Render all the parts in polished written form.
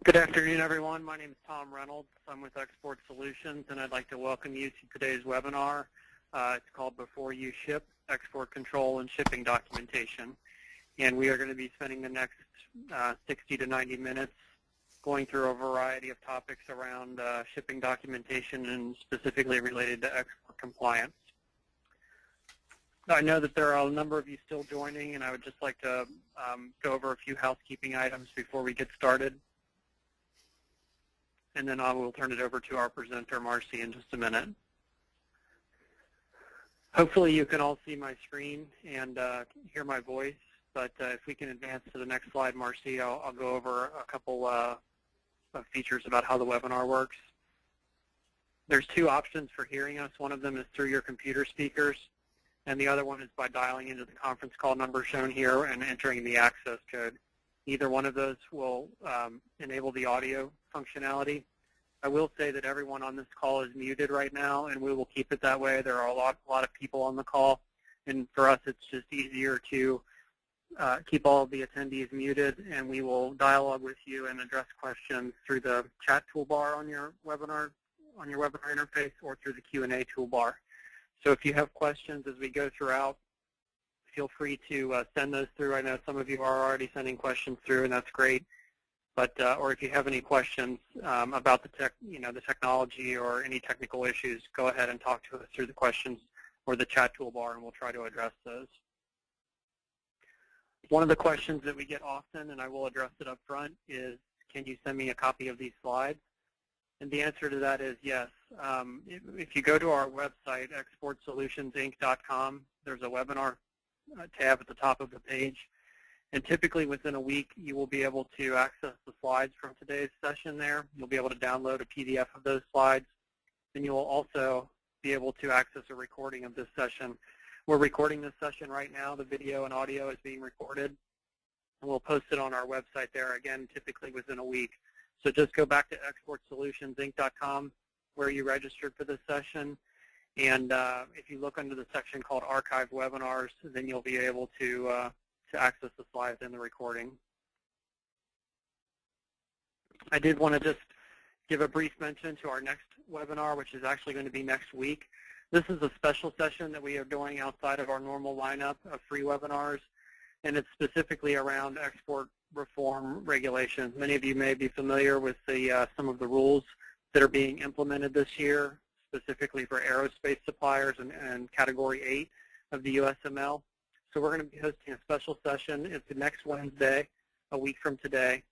Good afternoon, everyone. My name is Tom Reynolds. I'm with Export Solutions, and I'd like to welcome you to today's webinar. It's called Before You Ship, Export Control and Shipping Documentation. And we are going to be spending the next 60 to 90 minutes going through a variety of topics around shipping documentation and specifically related to export compliance. I know that there are a number of you still joining, and I would just like to go over a few housekeeping items before we get started. And then I will turn it over to our presenter, Marcy, in just a minute. Hopefully you can all see my screen and hear my voice, but if we can advance to the next slide, Marcy, I'll go over a couple of features about how the webinar works. There's two options for hearing us. One of them is through your computer speakers, and the other one is by dialing into the conference call number shown here and entering the access code. Either one of those will enable the audio functionality. I will say that everyone on this call is muted right now, and we will keep it that way. There are a lot of people on the call, and for us it's just easier to keep all of the attendees muted, and we will dialogue with you and address questions through the chat toolbar on your webinar interface or through the Q&A toolbar. So if you have questions as we go throughout, feel free to send those through. I know some of you are already sending questions through, and that's great. But or if you have any questions about the technology or any technical issues, go ahead and talk to us through the questions or the chat toolbar, and we'll try to address those. One of the questions that we get often, and I will address it up front, is can you send me a copy of these slides? And the answer to that is yes. If you go to our website, exportsolutionsinc.com, there's a webinar tab at the top of the page. And typically within a week, you will be able to access the slides from today's session there. You'll be able to download a PDF of those slides. And you will also be able to access a recording of this session. We're recording this session right now. The video and audio is being recorded. And we'll post it on our website there, again, typically within a week. So just go back to exportsolutionsinc.com where you registered for this session. And if you look under the section called Archive Webinars, then you'll be able to access the slides and the recording. I did want to just give a brief mention to our next webinar, which is actually going to be next week. This is a special session that we are doing outside of our normal lineup of free webinars, and it's specifically around export reform regulations. Many of you may be familiar with some of the rules that are being implemented this year, specifically for aerospace suppliers and Category 8 of the USML. So we're going to be hosting a special session. It's the next Wednesday, a week from today.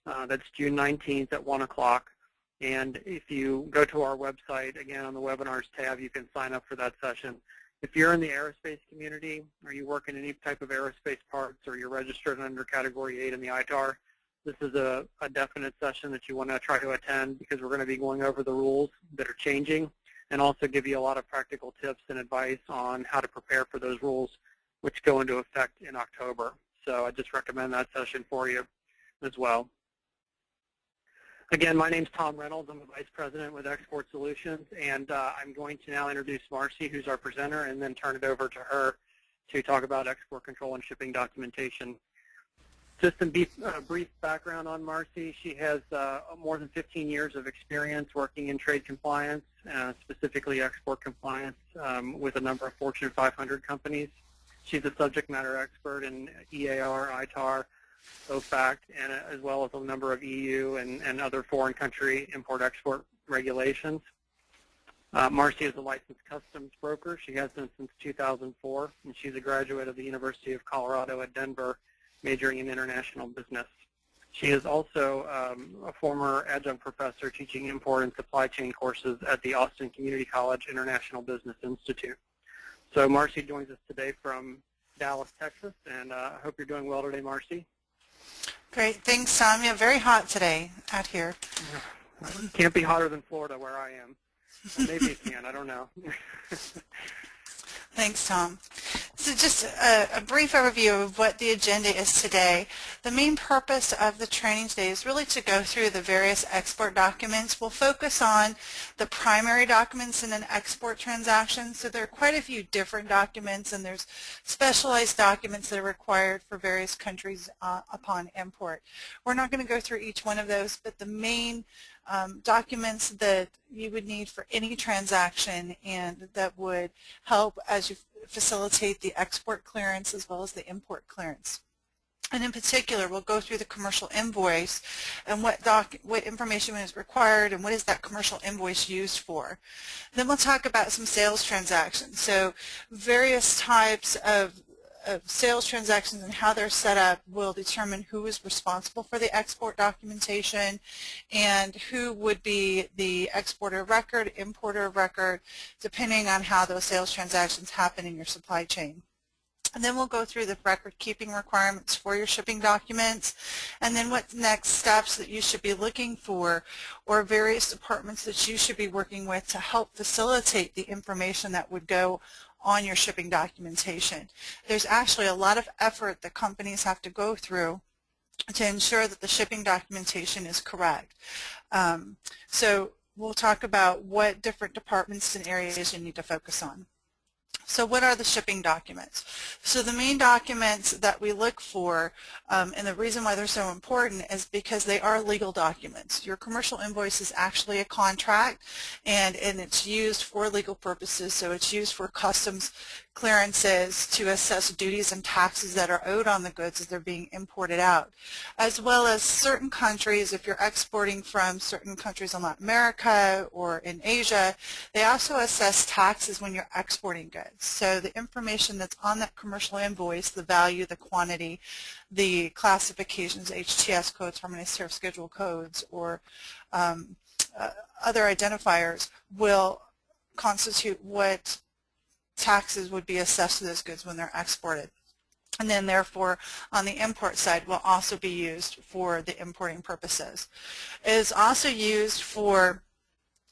That's June 19th at 1 o'clock. And if you go to our website, again, on the webinars tab, you can sign up for that session. If you're in the aerospace community, or you work in any type of aerospace parts, or you're registered under Category 8 in the ITAR, this is a definite session that you want to try to attend, because we're going to be going over the rules that are changing and also give you a lot of practical tips and advice on how to prepare for those rules, which go into effect in October. So I just recommend that session for you as well. Again, my name's Tom Reynolds. I'm the Vice President with Export Solutions, and I'm going to now introduce Marcy, who's our presenter, and then turn it over to her to talk about export control and shipping documentation. Just a brief background on Marcy. She has more than 15 years of experience working in trade compliance, specifically export compliance, with a number of Fortune 500 companies. She's a subject matter expert in EAR, ITAR, OFAC, and as well as a number of EU and other foreign country import-export regulations. Marcy is a licensed customs broker. She has been since 2004, and she's a graduate of the University of Colorado at Denver, majoring in international business. She is also a former adjunct professor teaching import and supply chain courses at the Austin Community College International Business Institute. So Marcy joins us today from Dallas, Texas, and I hope you're doing well today, Marcy. Great. Thanks, Tom. Yeah, very hot today out here. Can't be hotter than Florida where I am. Well, maybe it can. I don't know. Thanks, Tom. So just a brief overview of what the agenda is today. The main purpose of the training today is really to go through the various export documents. We'll focus on the primary documents in an export transaction. So there are quite a few different documents, and there's specialized documents that are required for various countries upon import. We're not going to go through each one of those, but the main documents that you would need for any transaction and that would help as you facilitate the export clearance as well as the import clearance. And in particular, we'll go through the commercial invoice and what information is required and what is that commercial invoice used for. Then we'll talk about some sales transactions. So various types of sales transactions and how they're set up will determine who is responsible for the export documentation and who would be the exporter of record, importer of record, depending on how those sales transactions happen in your supply chain. And then we'll go through the record-keeping requirements for your shipping documents, and then what next steps that you should be looking for or various departments that you should be working with to help facilitate the information that would go on your shipping documentation. There's actually a lot of effort that companies have to go through to ensure that the shipping documentation is correct. So we'll talk about what different departments and areas you need to focus on. So what are the shipping documents? So the main documents that we look for, and the reason why they're so important is because they are legal documents. Your commercial invoice is actually a contract, and it's used for legal purposes, so it's used for customs clearances to assess duties and taxes that are owed on the goods as they're being imported out, as well as certain countries. If you're exporting from certain countries in Latin America or in Asia, they also assess taxes when you're exporting goods. So the information that's on that commercial invoice, the value, the quantity, the classifications, HTS codes, harmonized tariff schedule codes, or other identifiers will constitute what taxes would be assessed to those goods when they're exported. And then therefore on the import side will also be used for the importing purposes. It is also used for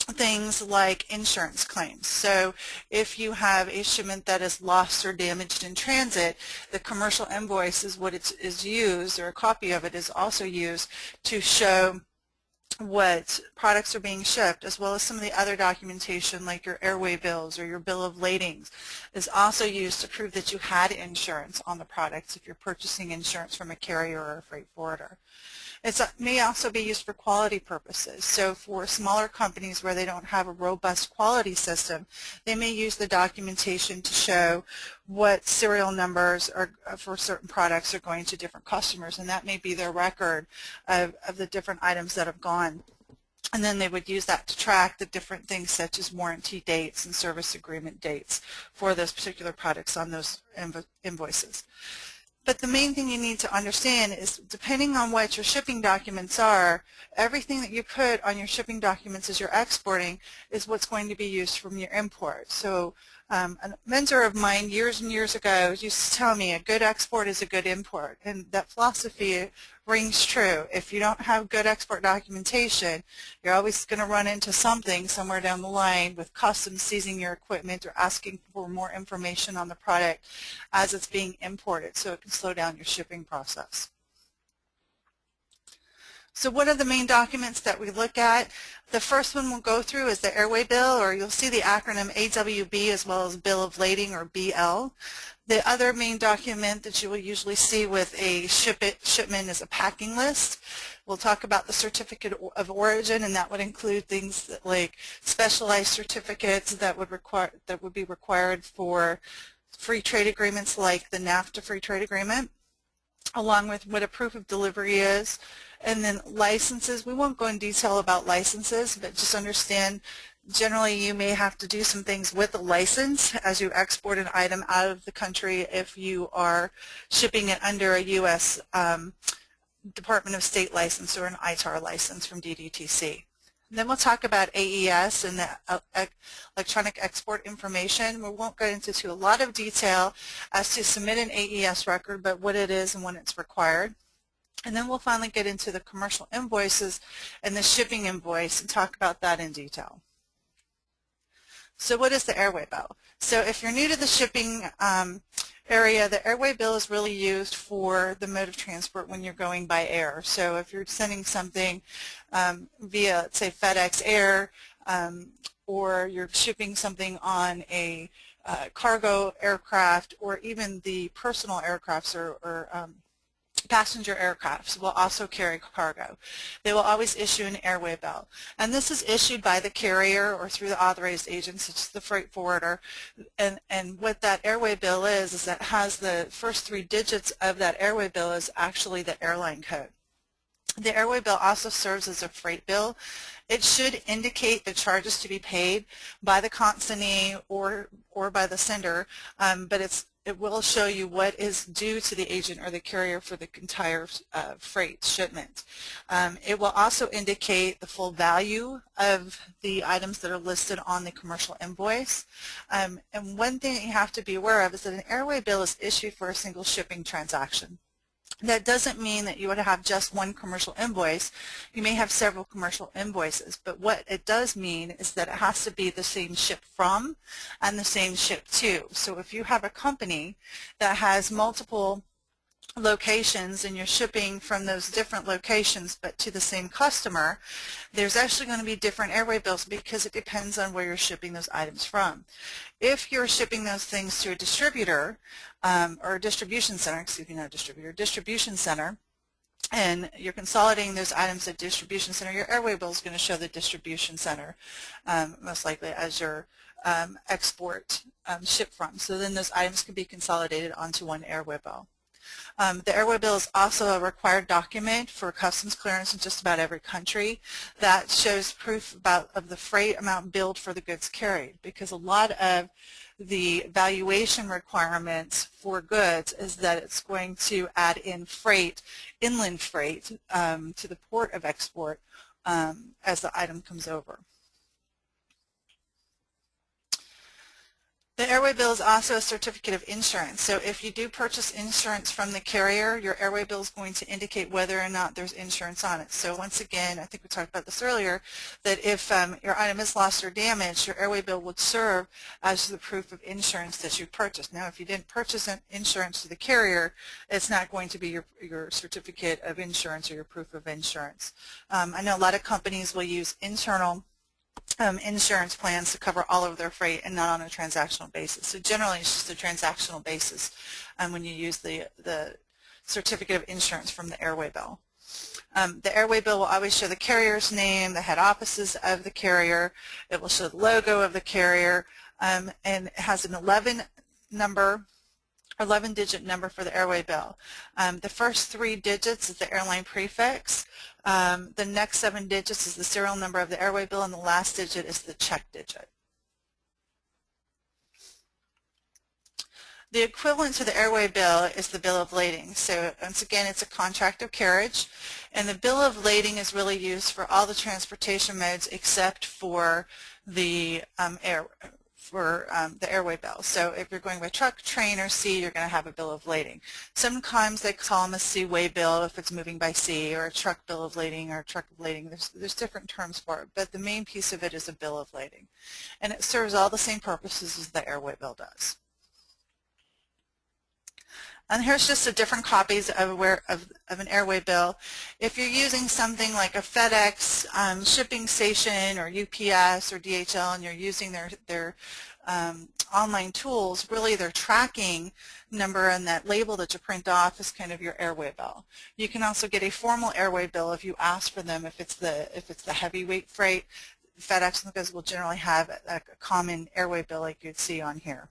things like insurance claims. So if you have a shipment that is lost or damaged in transit, the commercial invoice is what it is used, or a copy of it is also used to show what products are being shipped, as well as some of the other documentation like your Airwaybills or your bill of ladings is also used to prove that you had insurance on the products if you're purchasing insurance from a carrier or a freight forwarder. It may also be used for quality purposes. So for smaller companies where they don't have a robust quality system, they may use the documentation to show what serial numbers are for certain products are going to different customers, and that may be their record of the different items that have gone. And then they would use that to track the different things such as warranty dates and service agreement dates for those particular products on those invoices. But the main thing you need to understand is, depending on what your shipping documents are, everything that you put on your shipping documents as you're exporting is what's going to be used from your import. So a mentor of mine years and years ago used to tell me a good export is a good import, and that philosophy rings true. If you don't have good export documentation, you're always going to run into something somewhere down the line with customs seizing your equipment or asking for more information on the product as it's being imported, so it can slow down your shipping process. So what are the main documents that we look at? The first one we'll go through is the Airwaybill, or you'll see the acronym AWB as well as Bill of Lading, or BL. The other main document that you will usually see with a shipment is a packing list. We'll talk about the certificate of origin, and that would include things like specialized certificates that would be required for free trade agreements like the NAFTA free trade agreement, along with what a proof of delivery is. And then licenses, we won't go in detail about licenses, but just understand generally you may have to do some things with a license as you export an item out of the country if you are shipping it under a U.S. Department of State license or an ITAR license from DDTC. And then we'll talk about AES and the electronic export information. We won't go into a lot of detail as to submit an AES record, but what it is and when it's required. And then we'll finally get into the commercial invoices and the shipping invoice and talk about that in detail. So what is the Airwaybill? So if you're new to the shipping area, the airway bill is really used for the mode of transport when you're going by air. So if you're sending something via, let's say, FedEx Air, or you're shipping something on a cargo aircraft, or even the personal aircrafts or passenger aircrafts will also carry cargo. They will always issue an airway bill. And this is issued by the carrier or through the authorized agent, such as the freight forwarder. And what that airway bill is that it has the first 3 digits of that airway bill is actually the airline code. The airway bill also serves as a freight bill. It should indicate the charges to be paid by the consignee or by the sender, but it will show you what is due to the agent or the carrier for the entire freight shipment. It will also indicate the full value of the items that are listed on the commercial invoice. And one thing that you have to be aware of is that an airway bill is issued for a single shipping transaction. That doesn't mean that you would have just one commercial invoice. You may have several commercial invoices, but what it does mean is that it has to be the same ship from and the same ship to. So if you have a company that has multiple locations and you're shipping from those different locations but to the same customer, there's actually going to be different airway bills because it depends on where you're shipping those items from. If you're shipping those things to a distributor or a distribution center, excuse me, not a distributor, distribution center, and you're consolidating those items at distribution center, your airway bill is going to show the distribution center most likely as your export ship from. So then those items can be consolidated onto one airway bill. The airway bill is also a required document for customs clearance in just about every country that shows proof of the freight amount billed for the goods carried, because a lot of the valuation requirements for goods is that it's going to add in freight, inland freight, to the port of export as the item comes over. The airway bill is also a certificate of insurance. So if you do purchase insurance from the carrier, your airway bill is going to indicate whether or not there's insurance on it. So once again, I think we talked about this earlier, that if your item is lost or damaged, your airway bill would serve as the proof of insurance that you purchased. Now, if you didn't purchase insurance to the carrier, it's not going to be your certificate of insurance or your proof of insurance. I know a lot of companies will use internal insurance plans to cover all of their freight and not on a transactional basis. So generally it's just a transactional basis when you use the certificate of insurance from the airway bill. The airway bill will always show the carrier's name, the head offices of the carrier. It will show the logo of the carrier, and it has an 11-digit number for the airway bill. The first 3 digits is the airline prefix. The next 7 digits is the serial number of the airway bill, and the last digit is the check digit. The equivalent to the airway bill is the bill of lading. So once again, it's a contract of carriage, and the bill of lading is really used for all the transportation modes except for the airway bill. So if you're going by truck, train, or sea, you're going to have a bill of lading. Sometimes they call them a seaway bill if it's moving by sea, or a truck bill of lading, or a truck of lading. There's different terms for it, but the main piece of it is a bill of lading. And it serves all the same purposes as the airway bill does. And here's just a different copies of an airway bill. If you're using something like a FedEx shipping station or UPS or DHL, and you're using their online tools, really their tracking number and that label that you print off is kind of your airway bill. You can also get a formal airway bill if you ask for them. If it's the heavyweight freight, FedEx and those will generally have a common airway bill like you'd see on here.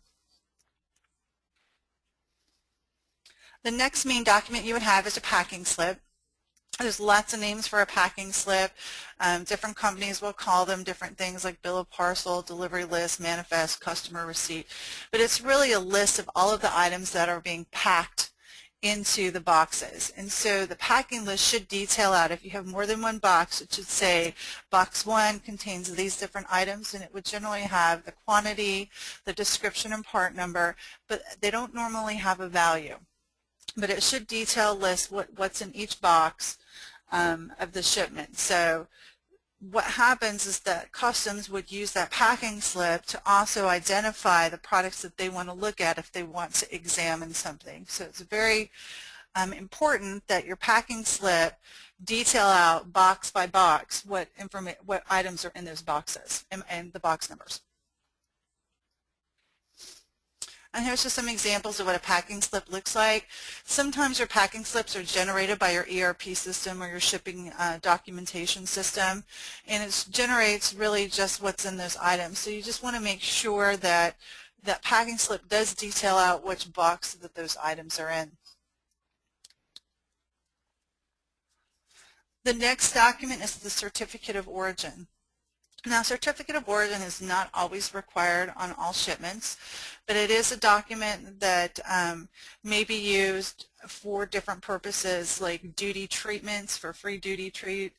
The next main document you would have is a packing slip. There's lots of names for a packing slip. Different companies will call them different things like bill of parcel, delivery list, manifest, customer receipt. But it's really a list of all of the items that are being packed into the boxes. And so the packing list should detail out, if you have more than one box, it should say box 1 contains these different items, and it would generally have the quantity, the description and part number, but they don't normally have a value. But it should detail list what's in each box of the shipment. So what happens is that customs would use that packing slip to also identify the products that they want to look at if they want to examine something. So it's very important that your packing slip detail out box by box what items are in those boxes and the box numbers. And here's just some examples of what a packing slip looks like. Sometimes your packing slips are generated by your ERP system or your shipping documentation system, and it generates really just what's in those items. So you just want to make sure that that packing slip does detail out which box that those items are in. The next document is the Certificate of Origin. Now, Certificate of Origin is not always required on all shipments, but it is a document that may be used for different purposes, like duty treatments for free duty trade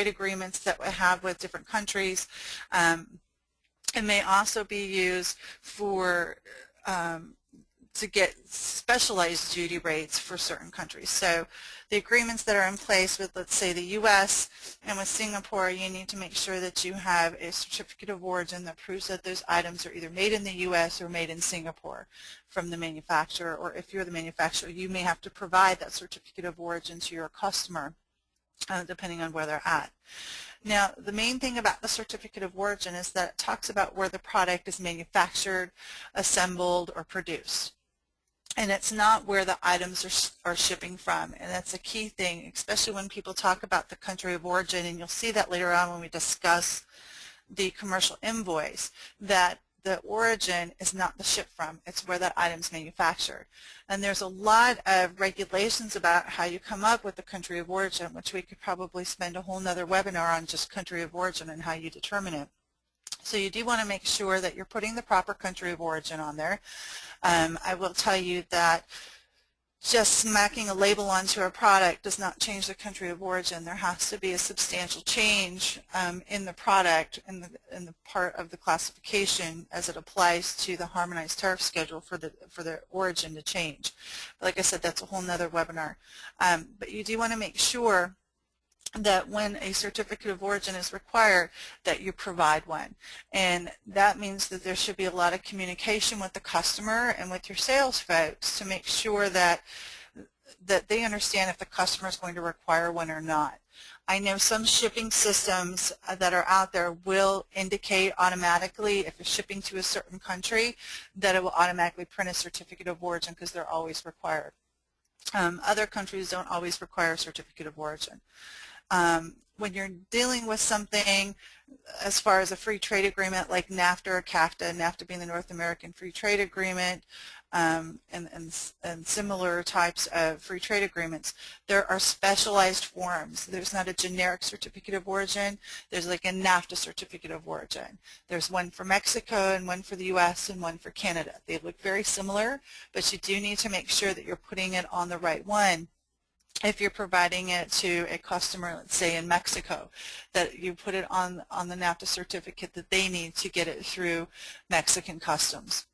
agreements that we have with different countries. It may also be used for to get specialized duty rates for certain countries. So the agreements that are in place with, let's say, the U.S. and with Singapore, you need to make sure that you have a certificate of origin that proves that those items are either made in the U.S. or made in Singapore from the manufacturer, or if you're the manufacturer, you may have to provide that certificate of origin to your customer, depending on where they're at. Now, the main thing about the Certificate of Origin is that it talks about where the product is manufactured, assembled, or produced. And it's not where the items are shipping from, and that's a key thing, especially when people talk about the country of origin, and you'll see that later on when we discuss the commercial invoice, that the origin is not the ship from, it's where that item's manufactured. And there's a lot of regulations about how you come up with the country of origin, which we could probably spend a whole nother webinar on just country of origin and how you determine it. So you do want to make sure that you're putting the proper country of origin on there. I will tell you that just smacking a label onto a product does not change the country of origin. There has to be a substantial change in the product, in the part of the classification as it applies to the harmonized tariff schedule for the origin to change. But like I said, that's a whole nother webinar. But you do want to make sure that when a certificate of origin is required, that you provide one. And that means that there should be a lot of communication with the customer and with your sales folks to make sure that they understand if the customer is going to require one or not. I know some shipping systems that are out there will indicate automatically if you're shipping to a certain country that it will automatically print a certificate of origin because they're always required. Other countries don't always require a certificate of origin. When you're dealing with something as far as a free trade agreement like NAFTA or CAFTA, NAFTA being the North American Free Trade Agreement, and similar types of free trade agreements, there are specialized forms. There's not a generic certificate of origin. There's like a NAFTA certificate of origin. There's one for Mexico and one for the U.S. and one for Canada. They look very similar, but you do need to make sure that you're putting it on the right one. If you're providing it to a customer, let's say in Mexico, that you put it on the NAFTA certificate that they need to get it through Mexican customs.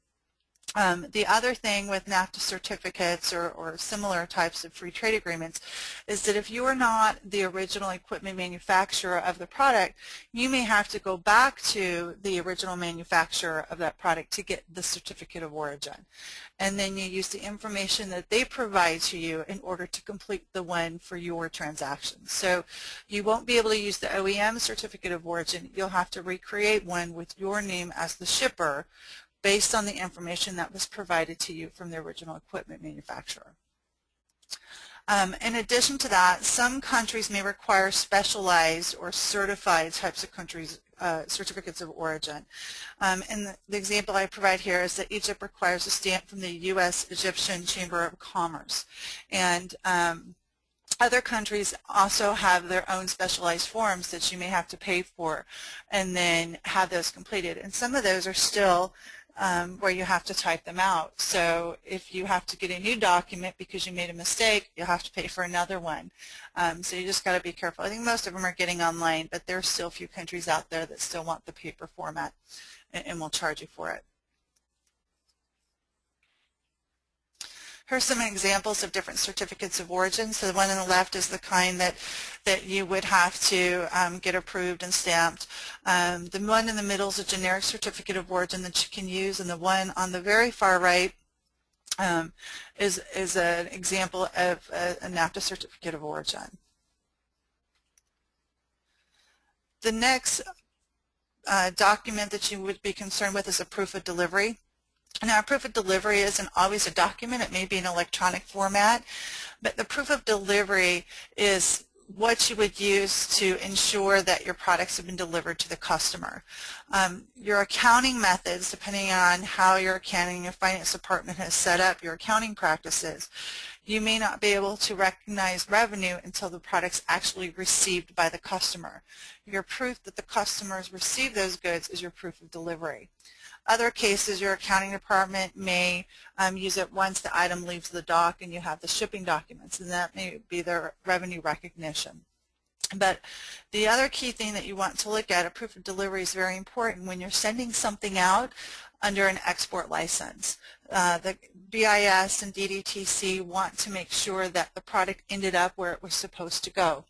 The other thing with NAFTA certificates or similar types of free trade agreements is that if you are not the original equipment manufacturer of the product, you may have to go back to the original manufacturer of that product to get the certificate of origin. And then you use the information that they provide to you in order to complete the one for your transaction. So you won't be able to use the OEM certificate of origin. You'll have to recreate one with your name as the shipper based on the information that was provided to you from the original equipment manufacturer. In addition to that, some countries may require specialized or certified types of countries certificates of origin. And the example I provide here is that Egypt requires a stamp from the U.S. Egyptian Chamber of Commerce. And other countries also have their own specialized forms that you may have to pay for and then have those completed. And some of those are still where you have to type them out. So if you have to get a new document because you made a mistake, you'll have to pay for another one. So you just got to be careful. I think most of them are getting online, but there are still a few countries out there that still want the paper format and will charge you for it. Here are some examples of different certificates of origin. So the one on the left is the kind that you would have to get approved and stamped. The one in the middle is a generic certificate of origin that you can use, and the one on the very far right is an example of a NAFTA certificate of origin. The next document that you would be concerned with is a proof of delivery. Now, a proof of delivery isn't always a document. It may be an electronic format, but the proof of delivery is what you would use to ensure that your products have been delivered to the customer. Your accounting methods, depending on how your accounting and your finance department has set up your accounting practices, you may not be able to recognize revenue until the product's actually received by the customer. Your proof that the customers received those goods is your proof of delivery. Other cases, your accounting department may use it once the item leaves the dock and you have the shipping documents, and that may be their revenue recognition. But the other key thing that you want to look at, a proof of delivery, is very important when you're sending something out under an export license. The BIS and DDTC want to make sure that the product ended up where it was supposed to go.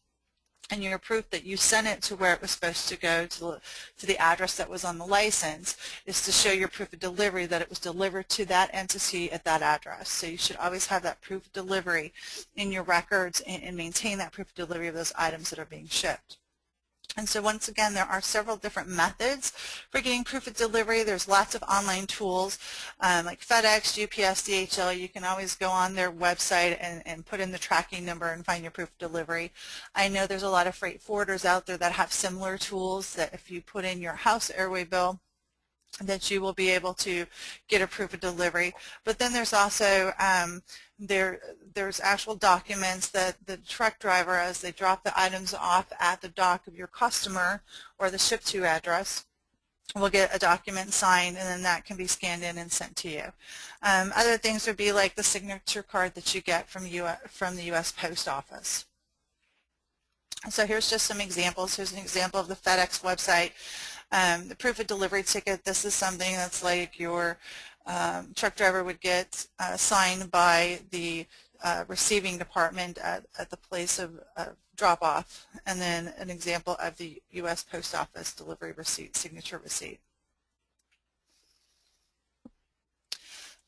And your proof that you sent it to where it was supposed to go, to the address that was on the license, is to show your proof of delivery that it was delivered to that entity at that address. So you should always have that proof of delivery in your records and maintain that proof of delivery of those items that are being shipped. And so once again, there are several different methods for getting proof of delivery. There's lots of online tools like FedEx, UPS, DHL. You can always go on their website and put in the tracking number and find your proof of delivery. I know there's a lot of freight forwarders out there that have similar tools that if you put in your house Airwaybill, that you will be able to get a proof of delivery. But then there's also there's actual documents that the truck driver, as they drop the items off at the dock of your customer or the ship to address, will get a document signed, and then that can be scanned in and sent to you. Other things would be like the signature card that you get from the U.S. Post Office. So here's just some examples. Here's an example of the FedEx website. The proof of delivery ticket, this is something that's like your truck driver would get signed by the receiving department at the place of drop-off, and then an example of the U.S. Post Office delivery receipt, signature receipt.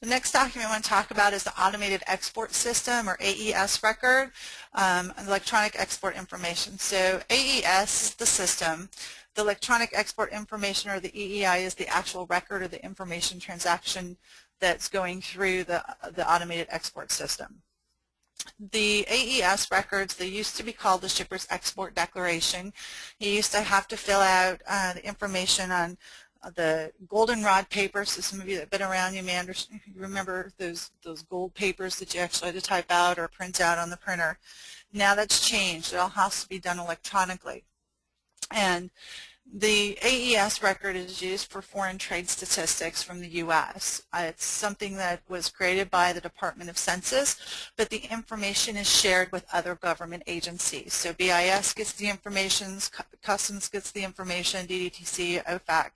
The next document I want to talk about is the Automated Export System, or AES Record, Electronic Export Information. So AES is the system. The Electronic Export Information, or the EEI, is the actual record or the information transaction that's going through the Automated Export System. The AES records, they used to be called the Shipper's Export Declaration. You used to have to fill out the information on the goldenrod paper. So some of you that have been around, you may remember those gold papers that you actually had to type out or print out on the printer. Now that's changed. It all has to be done electronically. And the AES record is used for foreign trade statistics from the U.S. It's something that was created by the Department of Census, but the information is shared with other government agencies. So BIS gets the information, Customs gets the information, DDTC, OFAC.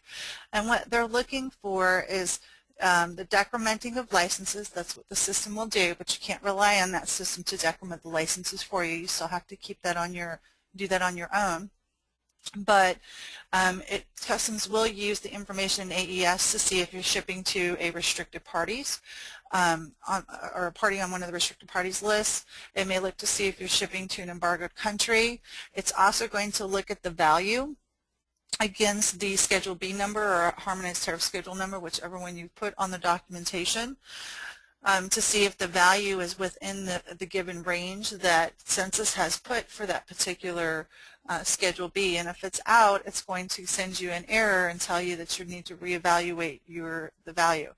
And what they're looking for is the decrementing of licenses. That's what the system will do, but you can't rely on that system to decrement the licenses for you. You still have to keep that on do that on your own. But Customs will use the information in AES to see if you're shipping to a restricted parties or a party on one of the restricted parties lists. It may look to see if you're shipping to an embargoed country. It's also going to look at the value against the Schedule B number or Harmonized Tariff Schedule number, whichever one you put on the documentation, to see if the value is within the given range that Census has put for that particular Schedule B. And if it's out, it's going to send you an error and tell you that you need to reevaluate the value.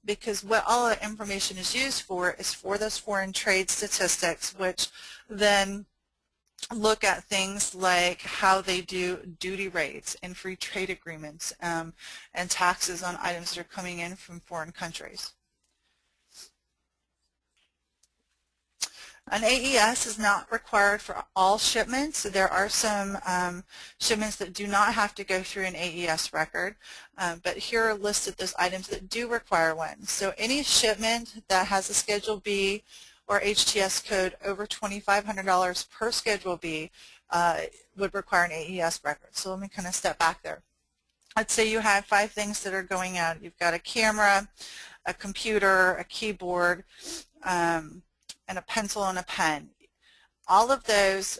Because what all the information is used for is for those foreign trade statistics, which then look at things like how they do duty rates and free trade agreements and taxes on items that are coming in from foreign countries. An AES is not required for all shipments. So there are some shipments that do not have to go through an AES record, but here are listed those items that do require one. So any shipment that has a Schedule B or HTS code over $2,500 per Schedule B would require an AES record. So let me kind of step back there. Let's say you have 5 things that are going out. You've got a camera, a computer, a keyboard, and a pencil and a pen. All of those,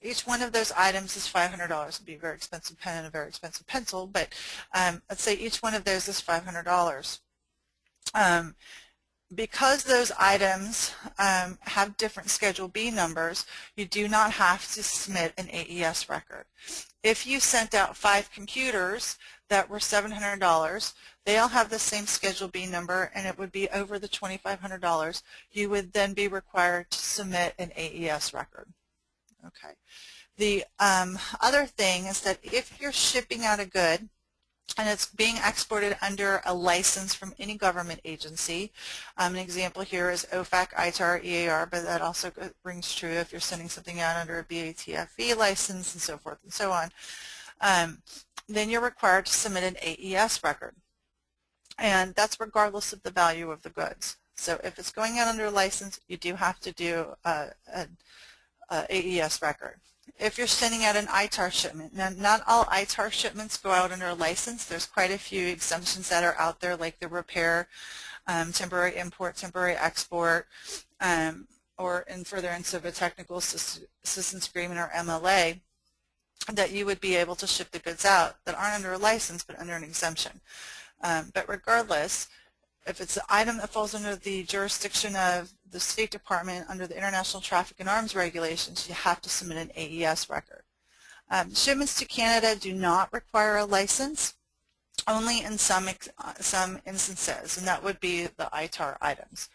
each one of those items is $500. It would be a very expensive pen and a very expensive pencil, but let's say each one of those is $500. Because those items have different Schedule B numbers, you do not have to submit an AES record. If you sent out 5 computers that were $700, they all have the same Schedule B number, and it would be over the $2,500, you would then be required to submit an AES record. Okay. The other thing is that if you're shipping out a good and it's being exported under a license from any government agency, an example here is OFAC, ITAR, EAR, but that also rings true if you're sending something out under a BATFE license and so forth and so on, then you're required to submit an AES record. And that's regardless of the value of the goods. So if it's going out under a license, you do have to do an AES record. If you're sending out an ITAR shipment, now not all ITAR shipments go out under a license. There's quite a few exemptions that are out there, like the repair, temporary import, temporary export, or in furtherance of a technical assistance agreement or MLA, that you would be able to ship the goods out that aren't under a license but under an exemption. But regardless, if it's an item that falls under the jurisdiction of the State Department under the International Traffic in Arms regulations, you have to submit an AES record. Shipments to Canada do not require a license, only in some instances, and that would be the ITAR items.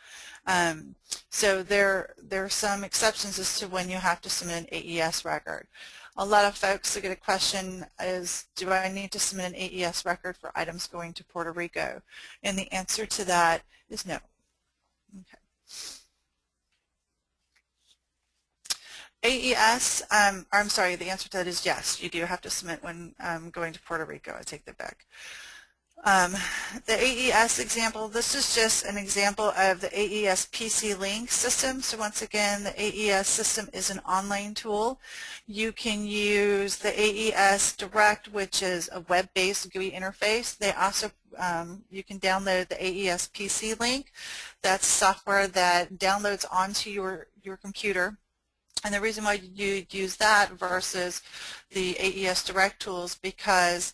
So there are some exceptions as to when you have to submit an AES record. A lot of folks get a question is, do I need to submit an AES record for items going to Puerto Rico? And the answer to that is no. Okay. AES, I'm sorry, the answer to that is yes, you do have to submit when going to Puerto Rico. I take that back. The AES example, this is just an example of the AES PC Link system. So once again, the AES system is an online tool. You can use the AES Direct, which is a web-based GUI interface. They also, you can download the AES PC Link. That's software that downloads onto your computer. And the reason why you use that versus the AES Direct tools, because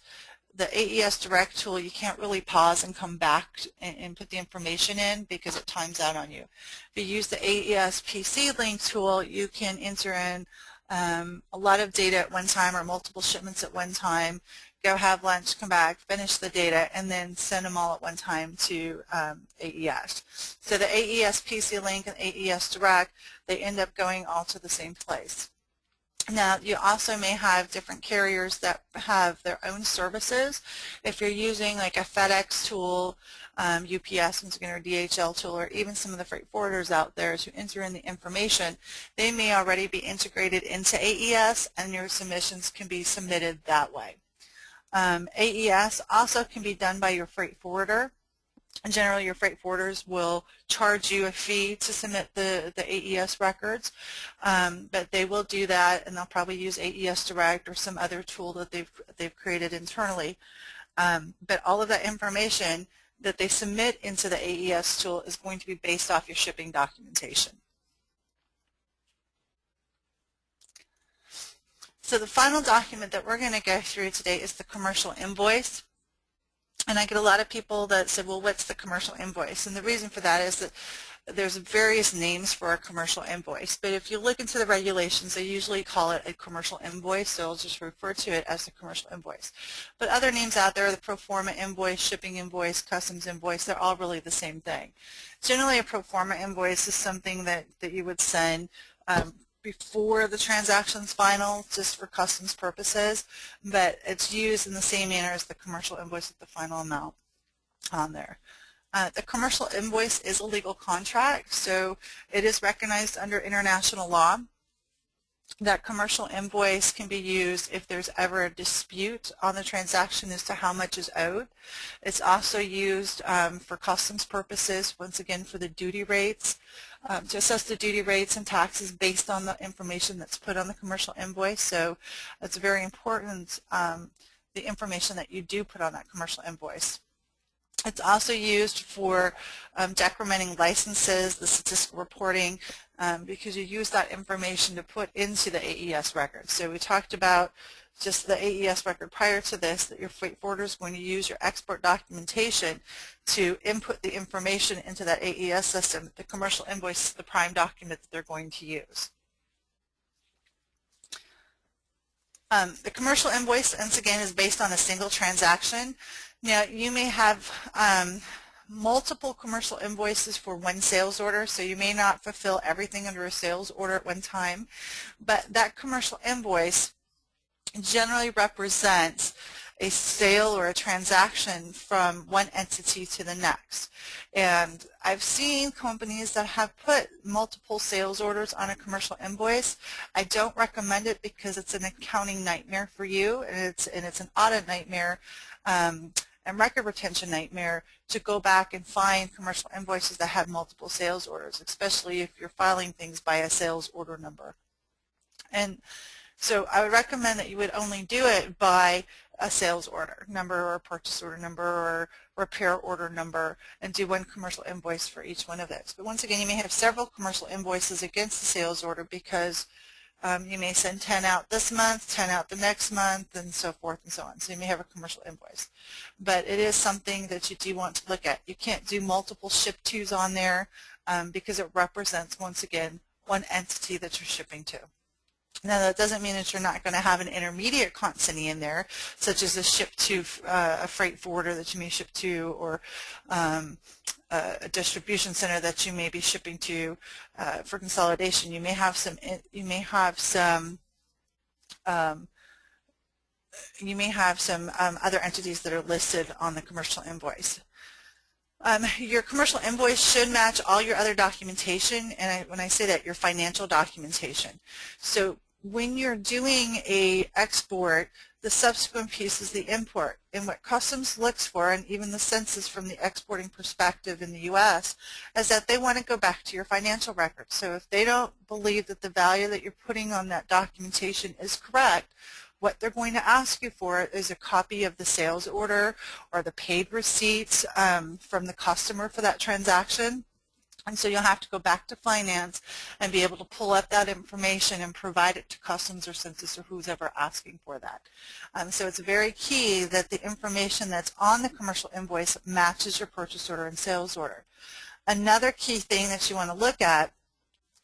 the AES Direct tool, you can't really pause and come back and put the information in because it times out on you. If you use the AES PC Link tool, you can enter in a lot of data at one time or multiple shipments at one time, go have lunch, come back, finish the data, and then send them all at one time to AES. So the AES PC Link and AES Direct, they end up going all to the same place. Now, you also may have different carriers that have their own services. If you're using like a FedEx tool, UPS, or DHL tool, or even some of the freight forwarders out there to enter in the information, they may already be integrated into AES, and your submissions can be submitted that way. AES also can be done by your freight forwarder. And generally, your freight forwarders will charge you a fee to submit the AES records, but they will do that, and they'll probably use AES Direct or some other tool that they've created internally. But all of that information that they submit into the AES tool is going to be based off your shipping documentation. So the final document that we're going to go through today is the commercial invoice. And I get a lot of people that said, well, what's the commercial invoice? And the reason for that is that there's various names for a commercial invoice. But if you look into the regulations, they usually call it a commercial invoice, so I'll just refer to it as the commercial invoice. But other names out there, the pro forma invoice, shipping invoice, customs invoice, they're all really the same thing. Generally, a pro forma invoice is something that you would send before the transaction's final, just for customs purposes, but it's used in the same manner as the commercial invoice with the final amount on there. The commercial invoice is a legal contract, so it is recognized under international law. That commercial invoice can be used if there's ever a dispute on the transaction as to how much is owed. It's also used for customs purposes, once again for the duty rates, to assess the duty rates and taxes based on the information that's put on the commercial invoice. So it's very important, the information that you do put on that commercial invoice. It's also used for decrementing licenses, the statistical reporting, because you use that information to put into the AES record. So we talked about just the AES record prior to this, that your freight forwarder is going to use your export documentation to input the information into that AES system. The commercial invoice is the prime document that they're going to use. The commercial invoice, once again, is based on a single transaction. Now, you may have multiple commercial invoices for one sales order, so you may not fulfill everything under a sales order at one time, but that commercial invoice generally represents a sale or a transaction from one entity to the next. And I've seen companies that have put multiple sales orders on a commercial invoice. I don't recommend it because it's an accounting nightmare for you, and it's an audit nightmare and record retention nightmare to go back and find commercial invoices that have multiple sales orders, especially if you're filing things by a sales order number. And so I would recommend that you would only do it by a sales order number or a purchase order number or repair order number, and do one commercial invoice for each one of those. But once again, you may have several commercial invoices against the sales order because you may send 10 out this month, 10 out the next month, and so forth and so on. So you may have a commercial invoice. But it is something that you do want to look at. You can't do multiple ship tos on there because it represents, once again, one entity that you're shipping to. Now, that doesn't mean that you're not going to have an intermediate quantity in there, such as a ship to a freight forwarder that you may ship to, or a distribution center that you may be shipping to for consolidation. You may have some. Other entities that are listed on the commercial invoice. Your commercial invoice should match all your other documentation, and when I say that, your financial documentation. So when you're doing a export, the subsequent piece is the import. And what customs looks for, and even the census from the exporting perspective in the U.S., is that they want to go back to your financial records. So if they don't believe that the value that you're putting on that documentation is correct, what they're going to ask you for is a copy of the sales order or the paid receipts from the customer for that transaction. And so you'll have to go back to finance and be able to pull up that information and provide it to customs or census or who's ever asking for that. So it's very key that the information that's on the commercial invoice matches your purchase order and sales order. Another key thing that you want to look at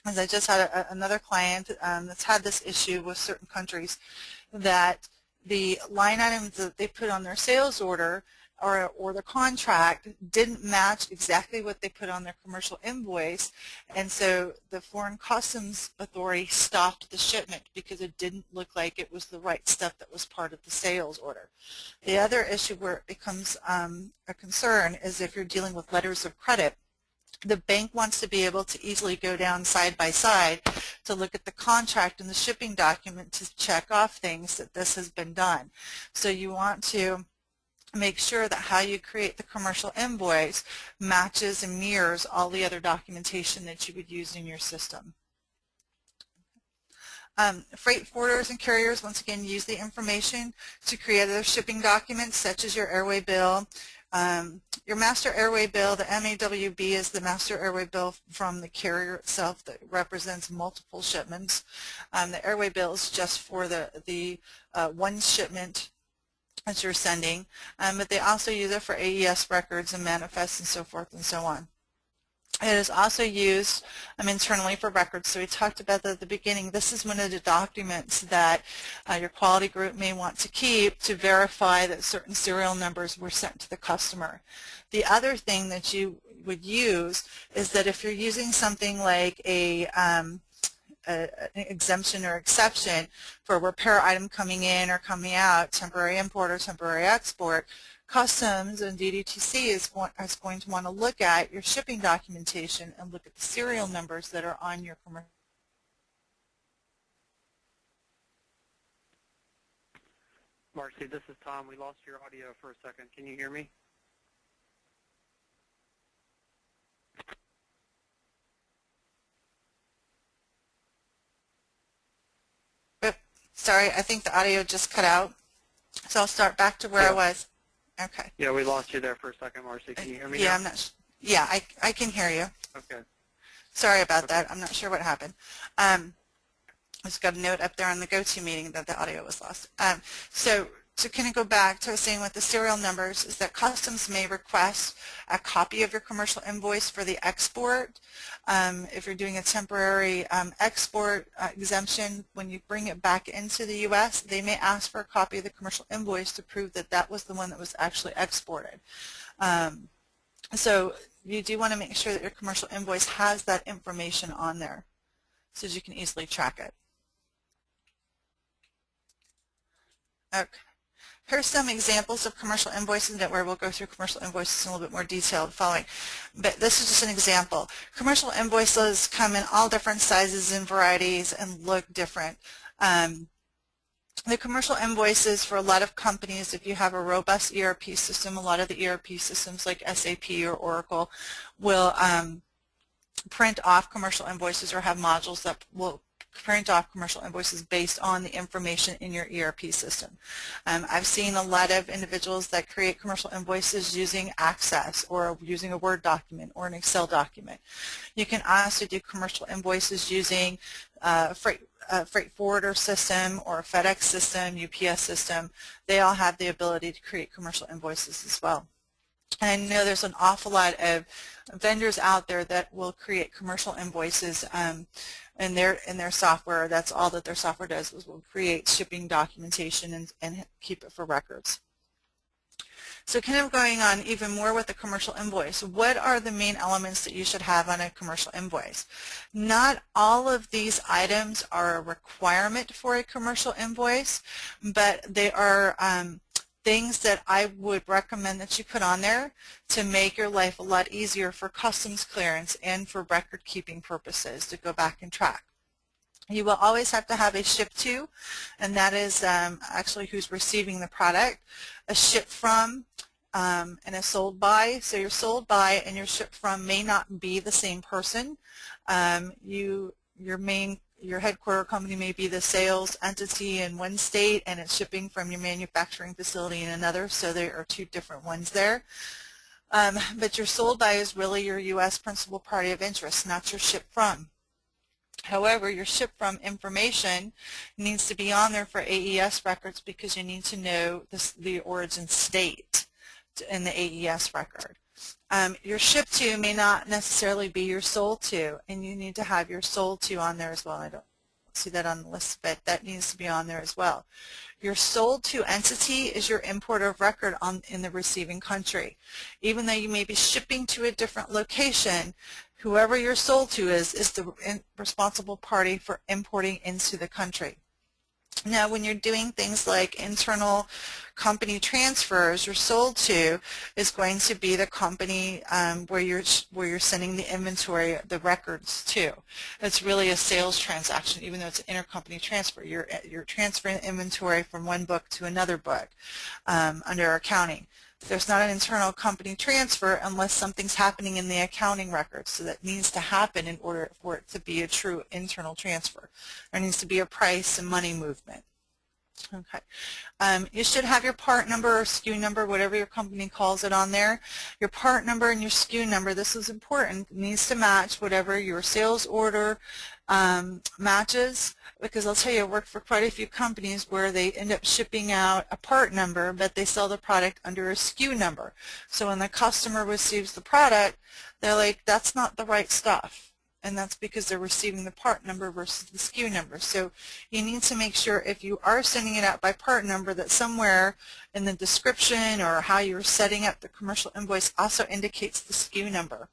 is I just had another client that's had this issue with certain countries, that the line items that they put on their sales order or the contract didn't match exactly what they put on their commercial invoice, and so the Foreign Customs Authority stopped the shipment because it didn't look like it was the right stuff that was part of the sales order. The other issue where it becomes a concern is if you're dealing with letters of credit. The bank wants to be able to easily go down side by side to look at the contract and the shipping document to check off things that this has been done. So you want to make sure that how you create the commercial invoice matches and mirrors all the other documentation that you would use in your system. Freight forwarders and carriers, once again, use the information to create other shipping documents such as your Airwaybill. Your master Airwaybill, the MAWB, is the master Airwaybill from the carrier itself that represents multiple shipments. The Airwaybill is just for the one shipment that you're sending, but they also use it for AES records and manifests and so forth and so on. It is also used internally for records. So we talked about that at the beginning. This is one of the documents that your quality group may want to keep to verify that certain serial numbers were sent to the customer. The other thing that you would use is that if you're using something like a an exemption or exception for a repair item coming in or coming out, temporary import or temporary export, Customs and DDTC is going to want to look at your shipping documentation and look at the serial numbers that are on your commercial. Marcy, this is Tom. We lost your audio for a second. Can you hear me? Sorry, I think the audio just cut out. So I'll start back to where I was. Okay. Yeah, we lost you there for a second, Marcy. Can you hear me? Yeah, now? I'm not. Yeah, I can hear you. Okay. Sorry about that. I'm not sure what happened. I just got a note up there on the GoToMeeting that the audio was lost. So to kind of go back to saying with the serial numbers is that Customs may request a copy of your commercial invoice for the export. If you're doing a temporary export exemption, when you bring it back into the U.S., they may ask for a copy of the commercial invoice to prove that that was the one that was actually exported. So you do want to make sure that your commercial invoice has that information on there so that you can easily track it. Okay. Here's some examples of commercial invoices where we'll go through commercial invoices in a little bit more detail following. But this is just an example. Commercial invoices come in all different sizes and varieties and look different. The commercial invoices for a lot of companies, if you have a robust ERP system, a lot of the ERP systems like SAP or Oracle will print off commercial invoices or have modules that will print off commercial invoices based on the information in your ERP system. I've seen a lot of individuals that create commercial invoices using Access or using a Word document or an Excel document. You can also do commercial invoices using freight forwarder system or a FedEx system, UPS system. They all have the ability to create commercial invoices as well. And I know there's an awful lot of vendors out there that will create commercial invoices in their software. That's all that their software does is will create shipping documentation and keep it for records. So kind of going on even more with the commercial invoice, what are the main elements that you should have on a commercial invoice? Not all of these items are a requirement for a commercial invoice, but they are things that I would recommend that you put on there to make your life a lot easier for customs clearance and for record keeping purposes to go back and track. You will always have to have a ship to, and that is actually who's receiving the product, a ship from, and a sold by. So your sold by and your ship from may not be the same person. Your headquarter company may be the sales entity in one state and it's shipping from your manufacturing facility in another, so there are two different ones there. But your sold by is really your U.S. principal party of interest, not your ship from. However, your ship from information needs to be on there for AES records because you need to know the origin state in the AES record. Your ship to may not necessarily be your sold to, and you need to have your sold to on there as well. I don't see that on the list, but that needs to be on there as well. Your sold to entity is your importer of record in the receiving country. Even though you may be shipping to a different location, whoever you're sold to is the responsible party for importing into the country. Now, when you're doing things like internal company transfers, your sold to is going to be the company where you're sending the inventory, the records to. It's really a sales transaction, even though it's an intercompany transfer. You're transferring the inventory from one book to another book under accounting. There's not an internal company transfer unless something's happening in the accounting records. So that needs to happen in order for it to be a true internal transfer. There needs to be a price and money movement. Okay. You should have your part number or SKU number, whatever your company calls it, on there. Your part number and your SKU number, this is important, needs to match whatever your sales order matches, because I'll tell you, I worked for quite a few companies where they end up shipping out a part number, but they sell the product under a SKU number. So when the customer receives the product, they're like, that's not the right stuff. And that's because they're receiving the part number versus the SKU number. So you need to make sure if you are sending it out by part number that somewhere in the description or how you're setting up the commercial invoice also indicates the SKU number.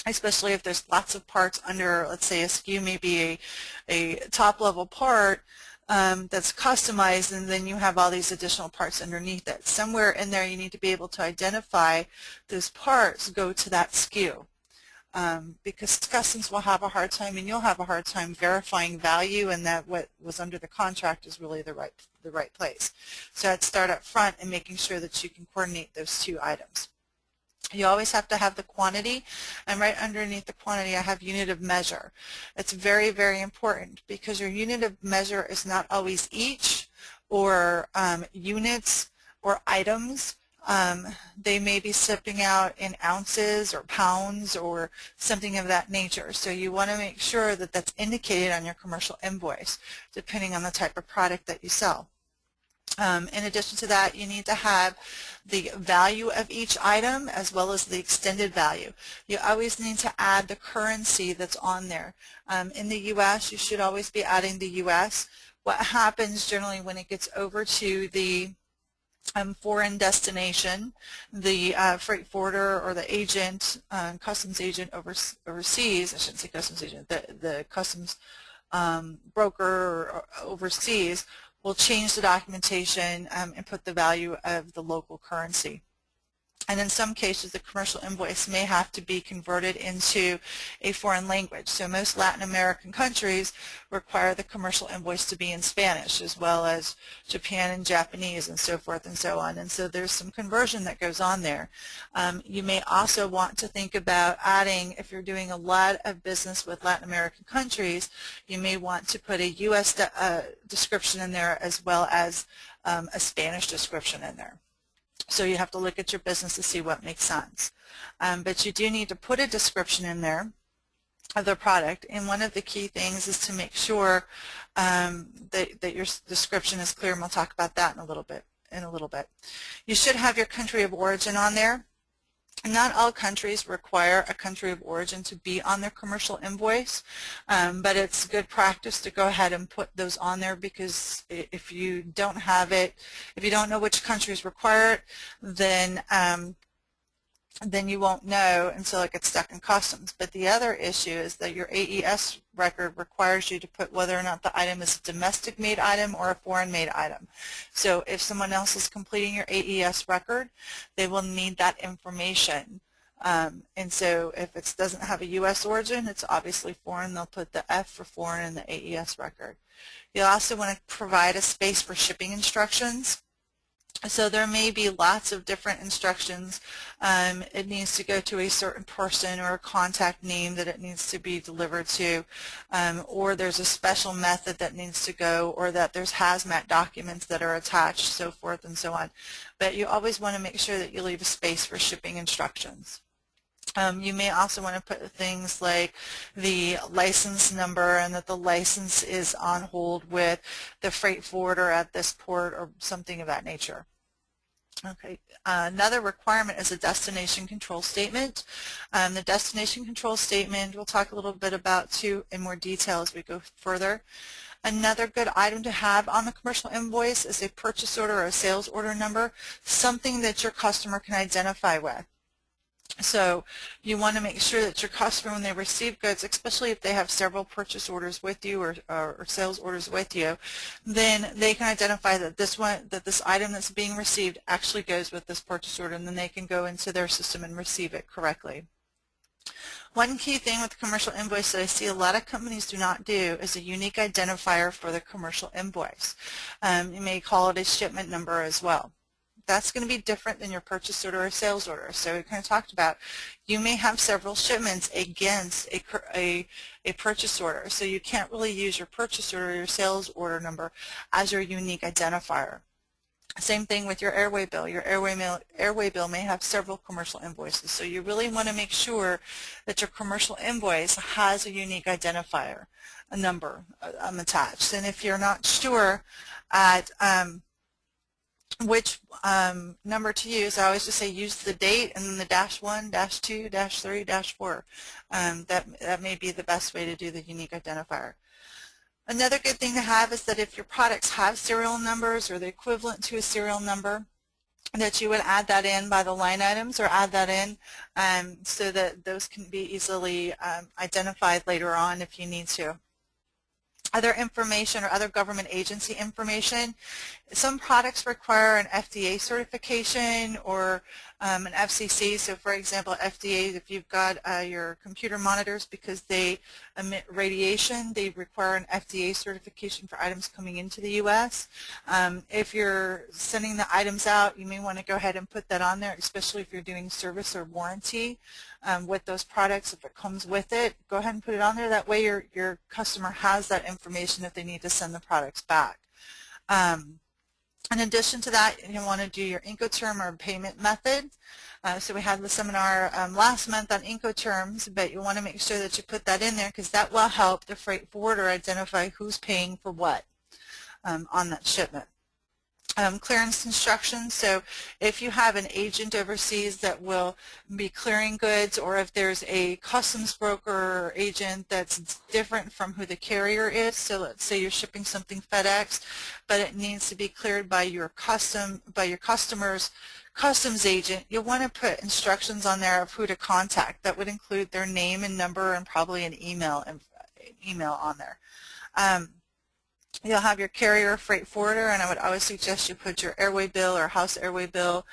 especially if there's lots of parts under, let's say a SKU may be a top-level part that's customized, and then you have all these additional parts underneath it. Somewhere in there you need to be able to identify those parts go to that SKU. Because customs will have a hard time, and you'll have a hard time verifying value and that what was under the contract is really the right place. So I'd start up front and making sure that you can coordinate those two items. You always have to have the quantity, and right underneath the quantity I have unit of measure. It's very, very important because your unit of measure is not always each or units or items. They may be shipping out in ounces or pounds or something of that nature. So you want to make sure that that's indicated on your commercial invoice depending on the type of product that you sell. In addition to that, you need to have the value of each item as well as the extended value. You always need to add the currency that's on there. In the U.S., you should always be adding the U.S. What happens generally when it gets over to the foreign destination, the freight forwarder or the agent, customs agent overseas, I shouldn't say customs agent, the customs broker overseas will change the documentation and put the value of the local currency. And in some cases, the commercial invoice may have to be converted into a foreign language. So most Latin American countries require the commercial invoice to be in Spanish, as well as Japan and Japanese and so forth and so on. And so there's some conversion that goes on there. You may also want to think about adding, if you're doing a lot of business with Latin American countries, you may want to put a U.S. description in there as well as a Spanish description in there. So you have to look at your business to see what makes sense. But you do need to put a description in there of the product, and one of the key things is to make sure that your description is clear, and we'll talk about that in a little bit. You should have your country of origin on there. Not all countries require a country of origin to be on their commercial invoice, but it's good practice to go ahead and put those on there, because if you don't have it, if you don't know which countries require it, then you won't know until it gets stuck in customs. But the other issue is that your AES record requires you to put whether or not the item is a domestic made item or a foreign made item. So if someone else is completing your AES record, they will need that information. And so if it doesn't have a U.S. origin, it's obviously foreign. They'll put the F for foreign in the AES record. You'll also want to provide a space for shipping instructions. So there may be lots of different instructions. It needs to go to a certain person or a contact name that it needs to be delivered to, or there's a special method that needs to go, or that there's hazmat documents that are attached, so forth and so on. But you always want to make sure that you leave a space for shipping instructions. You may also want to put things like the license number, and that the license is on hold with the freight forwarder at this port, or something of that nature. Okay. Another requirement is a destination control statement. The destination control statement we'll talk a little bit about too in more detail as we go further. Another good item to have on the commercial invoice is a purchase order or a sales order number, something that your customer can identify with. So you want to make sure that your customer, when they receive goods, especially if they have several purchase orders with you or sales orders with you, then they can identify that this item that's being received actually goes with this purchase order, and then they can go into their system and receive it correctly. One key thing with the commercial invoice that I see a lot of companies do not do is a unique identifier for the commercial invoice. You may call it a shipment number as well. That's going to be different than your purchase order or sales order. So we kind of talked about, you may have several shipments against a purchase order. So you can't really use your purchase order or your sales order number as your unique identifier. Same thing with your Airwaybill. Your Airwaybill may have several commercial invoices. So you really want to make sure that your commercial invoice has a unique identifier, a number attached. And if you're not sure at which number to use, I always just say use the date and then the -1, -2, -3, -4. That may be the best way to do the unique identifier. Another good thing to have is that if your products have serial numbers or the equivalent to a serial number, that you would add that in by the line items, or add that in so that those can be easily identified later on if you need to. Other information or other government agency information. Some products require an FDA certification or an FCC. So for example, FDA, if you've got your computer monitors because they emit radiation, they require an FDA certification for items coming into the U.S. If you're sending the items out, you may want to go ahead and put that on there, especially if you're doing service or warranty with those products. If it comes with it, go ahead and put it on there. That way your customer has that information if they need to send the products back. In addition to that, you want to do your Incoterm or payment method. So we had the seminar last month on Incoterms, but you want to make sure that you put that in there because that will help the freight forwarder identify who's paying for what on that shipment. Clearance instructions, so if you have an agent overseas that will be clearing goods, or if there's a customs broker or agent that's different from who the carrier is, so let's say you're shipping something FedEx, but it needs to be cleared by your customer's customs agent, you'll want to put instructions on there of who to contact. That would include their name and number and probably an email on there. You'll have your carrier freight forwarder, and I would always suggest you put your Airwaybill or house Airwaybill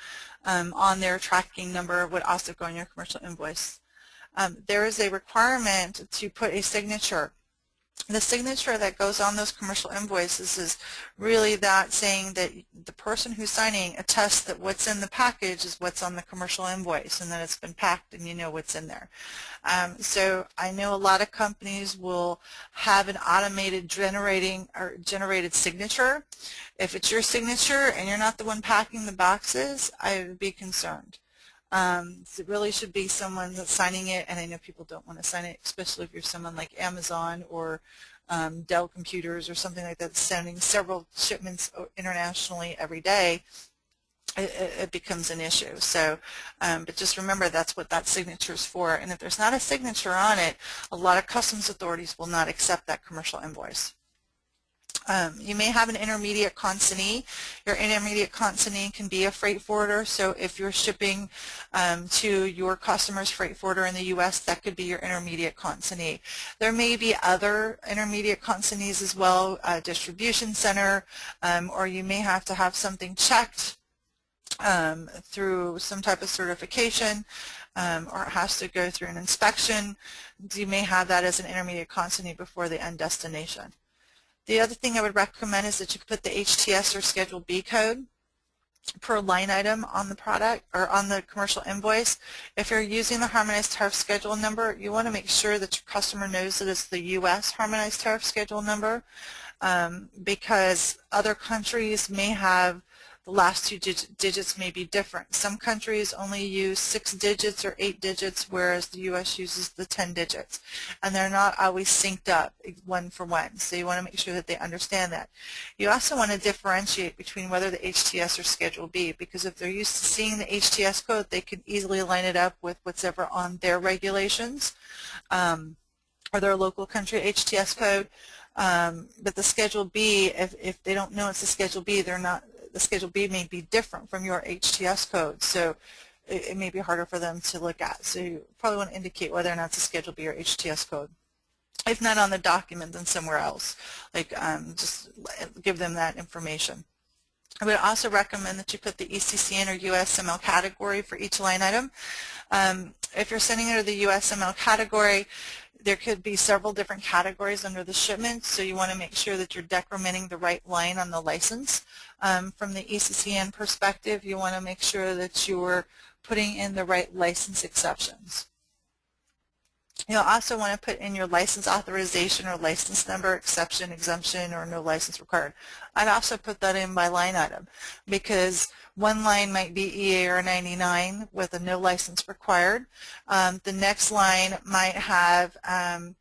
on their tracking number. Would also go on your commercial invoice. There is a requirement to put a signature. The signature that goes on those commercial invoices is really that saying that the person who's signing attests that what's in the package is what's on the commercial invoice and that it's been packed and you know what's in there. So I know a lot of companies will have an automated generated signature. If it's your signature and you're not the one packing the boxes, I would be concerned. It really should be someone that's signing it, and I know people don't want to sign it, especially if you're someone like Amazon or Dell Computers or something like that, sending several shipments internationally every day. It becomes an issue. So, but just remember that's what that signature is for. And if there's not a signature on it, a lot of customs authorities will not accept that commercial invoice. You may have an intermediate consignee. Your intermediate consignee can be a freight forwarder. So if you're shipping to your customer's freight forwarder in the U.S., that could be your intermediate consignee. There may be other intermediate consignees as well, distribution center, or you may have to have something checked through some type of certification, or it has to go through an inspection. You may have that as an intermediate consignee before the end destination. The other thing I would recommend is that you put the HTS or Schedule B code per line item on the product or on the commercial invoice. If you're using the Harmonized Tariff Schedule Number, you want to make sure that your customer knows that it's the U.S. Harmonized Tariff Schedule Number because other countries may have the last two digits may be different. Some countries only use 6 digits or 8 digits, whereas the U.S. uses the 10 digits. And they're not always synced up one for one, so you want to make sure that they understand that. You also want to differentiate between whether the HTS or Schedule B, because if they're used to seeing the HTS code, they can easily line it up with whatever on their regulations or their local country HTS code. But the Schedule B, if they don't know it's a Schedule B, the Schedule B may be different from your HTS code, so it may be harder for them to look at. So you probably want to indicate whether or not it's a Schedule B or HTS code. If not on the document, then somewhere else. Like just give them that information. I would also recommend that you put the ECCN or USML category for each line item. If you're sending it to the USML category, there could be several different categories under the shipment, so you want to make sure that you're decrementing the right line on the license. From the ECCN perspective, you want to make sure that you're putting in the right license exceptions. You'll also want to put in your license authorization or license number, exception, exemption, or no license required. I'd also put that in by line item because one line might be EAR 99 with a no license required. The next line might have an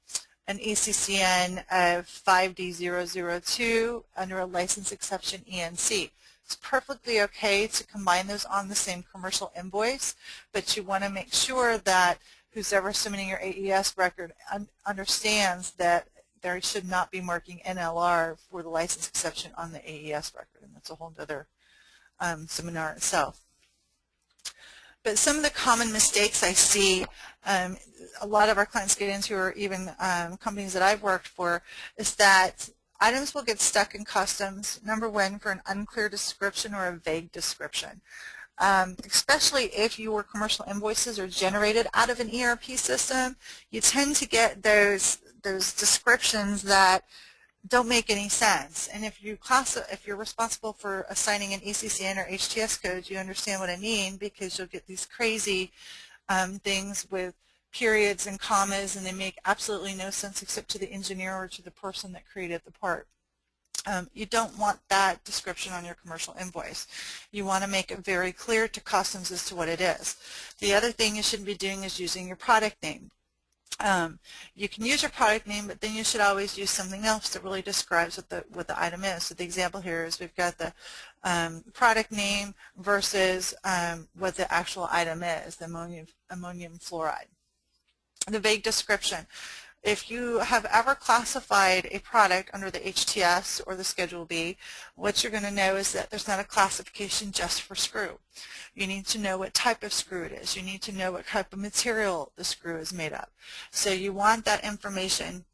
ECCN of 5D002 under a license exception ENC. It's perfectly okay to combine those on the same commercial invoice, but you want to make sure that who's ever submitting your AES record understands that there should not be marking NLR for the license exception on the AES record, and that's a whole other seminar itself. But some of the common mistakes I see a lot of our clients get into, or even companies that I've worked for, is that items will get stuck in customs, number one, for an unclear description or a vague description. Especially if your commercial invoices are generated out of an ERP system, you tend to get those descriptions that don't make any sense. And if you're responsible for assigning an ECCN or HTS codes, you understand what I mean, because you'll get these crazy things with periods and commas, and they make absolutely no sense except to the engineer or to the person that created the part. You don't want that description on your commercial invoice. You want to make it very clear to customs as to what it is. The other thing you shouldn't be doing is using your product name. You can use your product name, but then you should always use something else that really describes what the item is. So the example here is we've got the product name versus what the actual item is, the ammonium fluoride. The vague description. If you have ever classified a product under the HTS or the Schedule B, what you're going to know is that there's not a classification just for screw. You need to know what type of screw it is. You need to know what type of material the screw is made of. So you want that information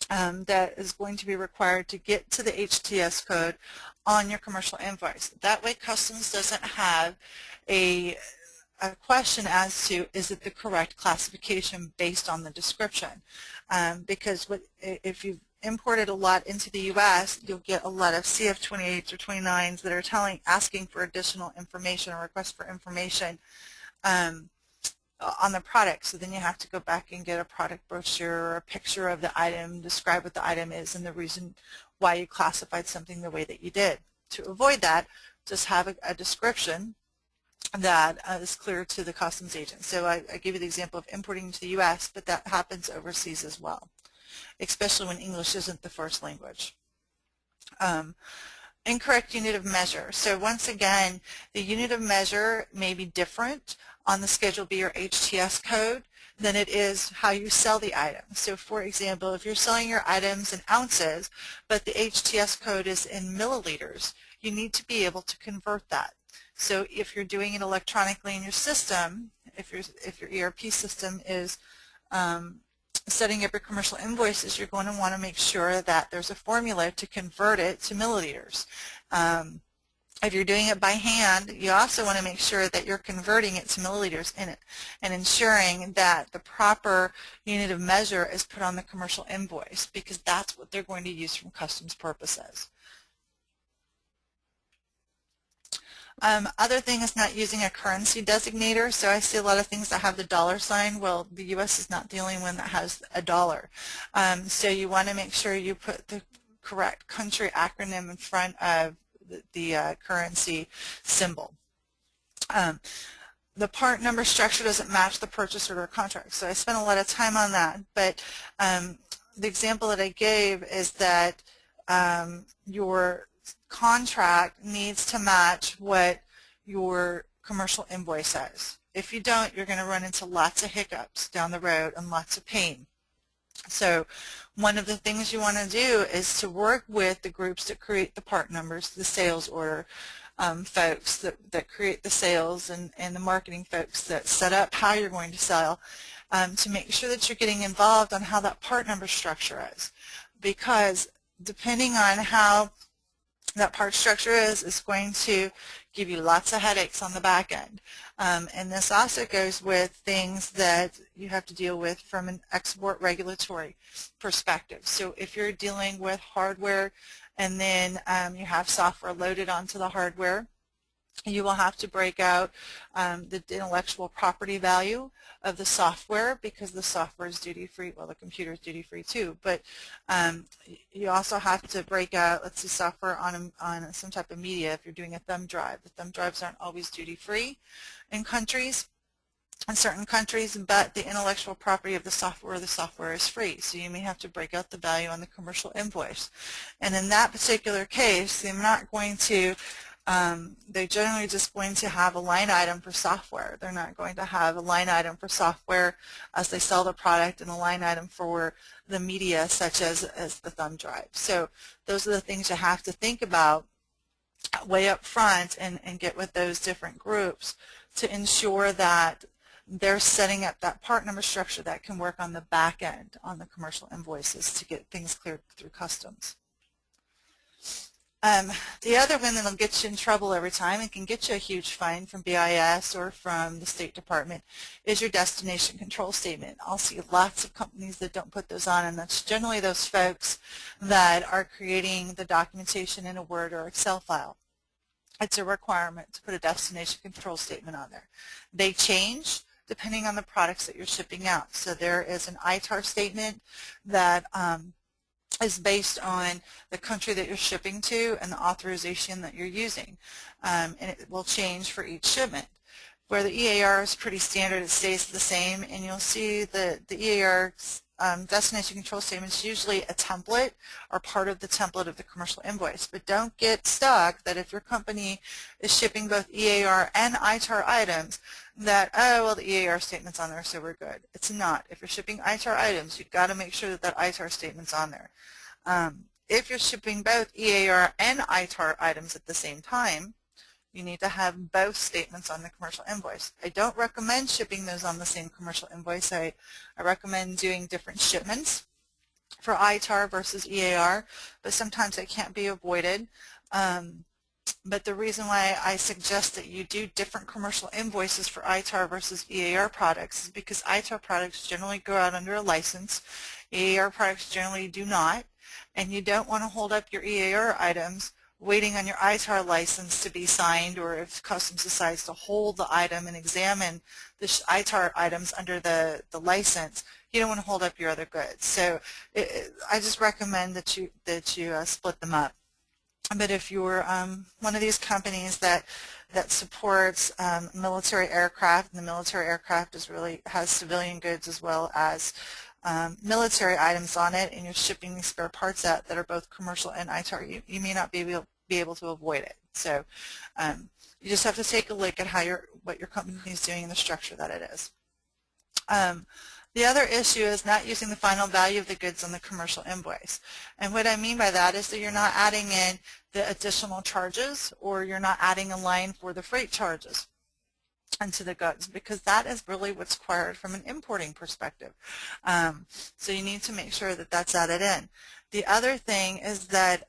that is going to be required to get to the HTS code on your commercial invoice. That way customs doesn't have a question as to is it the correct classification based on the description. Because if you've imported a lot into the U.S., you'll get a lot of CF28s or 29s that are asking for additional information or requests for information on the product. So then you have to go back and get a product brochure or a picture of the item, describe what the item is and the reason why you classified something the way that you did. To avoid that, just have a description that is clear to the customs agent. So I gave you the example of importing to the U.S., but that happens overseas as well, especially when English isn't the first language. Incorrect unit of measure. So once again, the unit of measure may be different on the Schedule B or HTS code than it is how you sell the item. So for example, if you're selling your items in ounces, but the HTS code is in milliliters, you need to be able to convert that. So if you're doing it electronically in your system, if your ERP system is setting up your commercial invoices, you're going to want to make sure that there's a formula to convert it to milliliters. If you're doing it by hand, you also want to make sure that you're converting it to milliliters in it and ensuring that the proper unit of measure is put on the commercial invoice, because that's what they're going to use from customs purposes. Other thing is not using a currency designator. So I see a lot of things that have the dollar sign. Well, the U.S. is not the only one that has a dollar. So you want to make sure you put the correct country acronym in front of the currency symbol. The part number structure doesn't match the purchase order contract. So I spent a lot of time on that. But the example that I gave is that your contract needs to match what your commercial invoice says. If you don't, you're going to run into lots of hiccups down the road and lots of pain. So one of the things you want to do is to work with the groups that create the part numbers, the sales order folks that create the sales, and the marketing folks that set up how you're going to sell, to make sure that you're getting involved on how that part number structure is. Because depending on how that part structure is going to give you lots of headaches on the back end. And this also goes with things that you have to deal with from an export regulatory perspective. So if you're dealing with hardware and then you have software loaded onto the hardware, you will have to break out the intellectual property value of the software, because the software is duty-free. Well, the computer is duty-free too, but you also have to break out, let's see, software on some type of media. If you're doing a thumb drive, the thumb drives aren't always duty-free in certain countries, but the intellectual property of the software is free. So you may have to break out the value on the commercial invoice. And in that particular case, they're not going to they're generally just going to have a line item for software. They're not going to have a line item for software as they sell the product and a line item for the media, such as the thumb drive. So those are the things you have to think about way up front and get with those different groups to ensure that they're setting up that part number structure that can work on the back end on the commercial invoices to get things cleared through customs. The other one that'll get you in trouble every time and can get you a huge fine from BIS or from the State Department is your destination control statement. I'll see lots of companies that don't put those on, and that's generally those folks that are creating the documentation in a Word or Excel file. It's a requirement to put a destination control statement on there. They change depending on the products that you're shipping out. So there is an ITAR statement that is based on the country that you're shipping to and the authorization that you're using, and it will change for each shipment. Where the EAR is pretty standard, it stays the same, and you'll see the EAR destination control statement is usually a template or part of the template of the commercial invoice. But don't get stuck that if your company is shipping both EAR and ITAR items that, oh, well, the EAR statement's on there, so we're good. It's not. If you're shipping ITAR items, you've got to make sure that that ITAR statement's on there. If you're shipping both EAR and ITAR items at the same time, you need to have both statements on the commercial invoice. I don't recommend shipping those on the same commercial invoice. I recommend doing different shipments for ITAR versus EAR, but sometimes it can't be avoided. But the reason why I suggest that you do different commercial invoices for ITAR versus EAR products is because ITAR products generally go out under a license. EAR products generally do not, and you don't want to hold up your EAR items waiting on your ITAR license to be signed, or if Customs decides to hold the item and examine the ITAR items under the license, you don't want to hold up your other goods. So I just recommend that you split them up. But if you're one of these companies that supports military aircraft, and the military aircraft has civilian goods as well as military items on it, and you're shipping these spare parts out that are both commercial and ITAR, you may not be able to avoid it. So you just have to take a look at what your company is doing and the structure that it is. The other issue is not using the final value of the goods on the commercial invoice. And what I mean by that is that you're not adding in the additional charges, or you're not adding a line for the freight charges into the goods, because that is really what's required from an importing perspective. So you need to make sure that that's added in. The other thing is that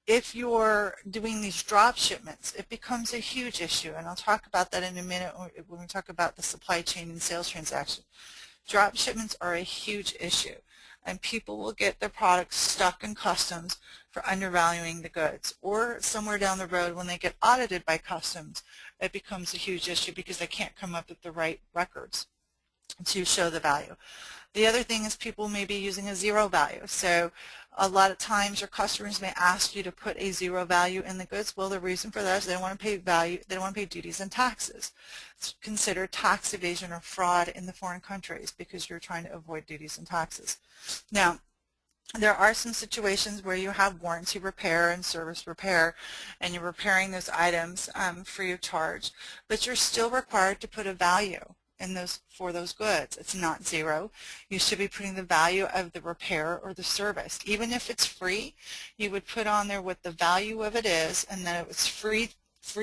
if you're doing these drop shipments, it becomes a huge issue, and I'll talk about that in a minute when we talk about the supply chain and sales transaction. Drop shipments are a huge issue, and people will get their products stuck in customs for undervaluing the goods, or somewhere down the road when they get audited by customs, it becomes a huge issue because they can't come up with the right records to show the value. The other thing is people may be using a zero value. So a lot of times your customers may ask you to put a zero value in the goods. Well, the reason for that is they don't want to pay value, they don't want to pay duties and taxes. It's considered tax evasion or fraud in the foreign countries because you're trying to avoid duties and taxes. Now, there are some situations where you have warranty repair and service repair, and you're repairing those items free of charge, but you're still required to put a value for those goods. It's not zero. You should be putting the value of the repair or the service. Even if it's free, you would put on there what the value of it is, and then it was free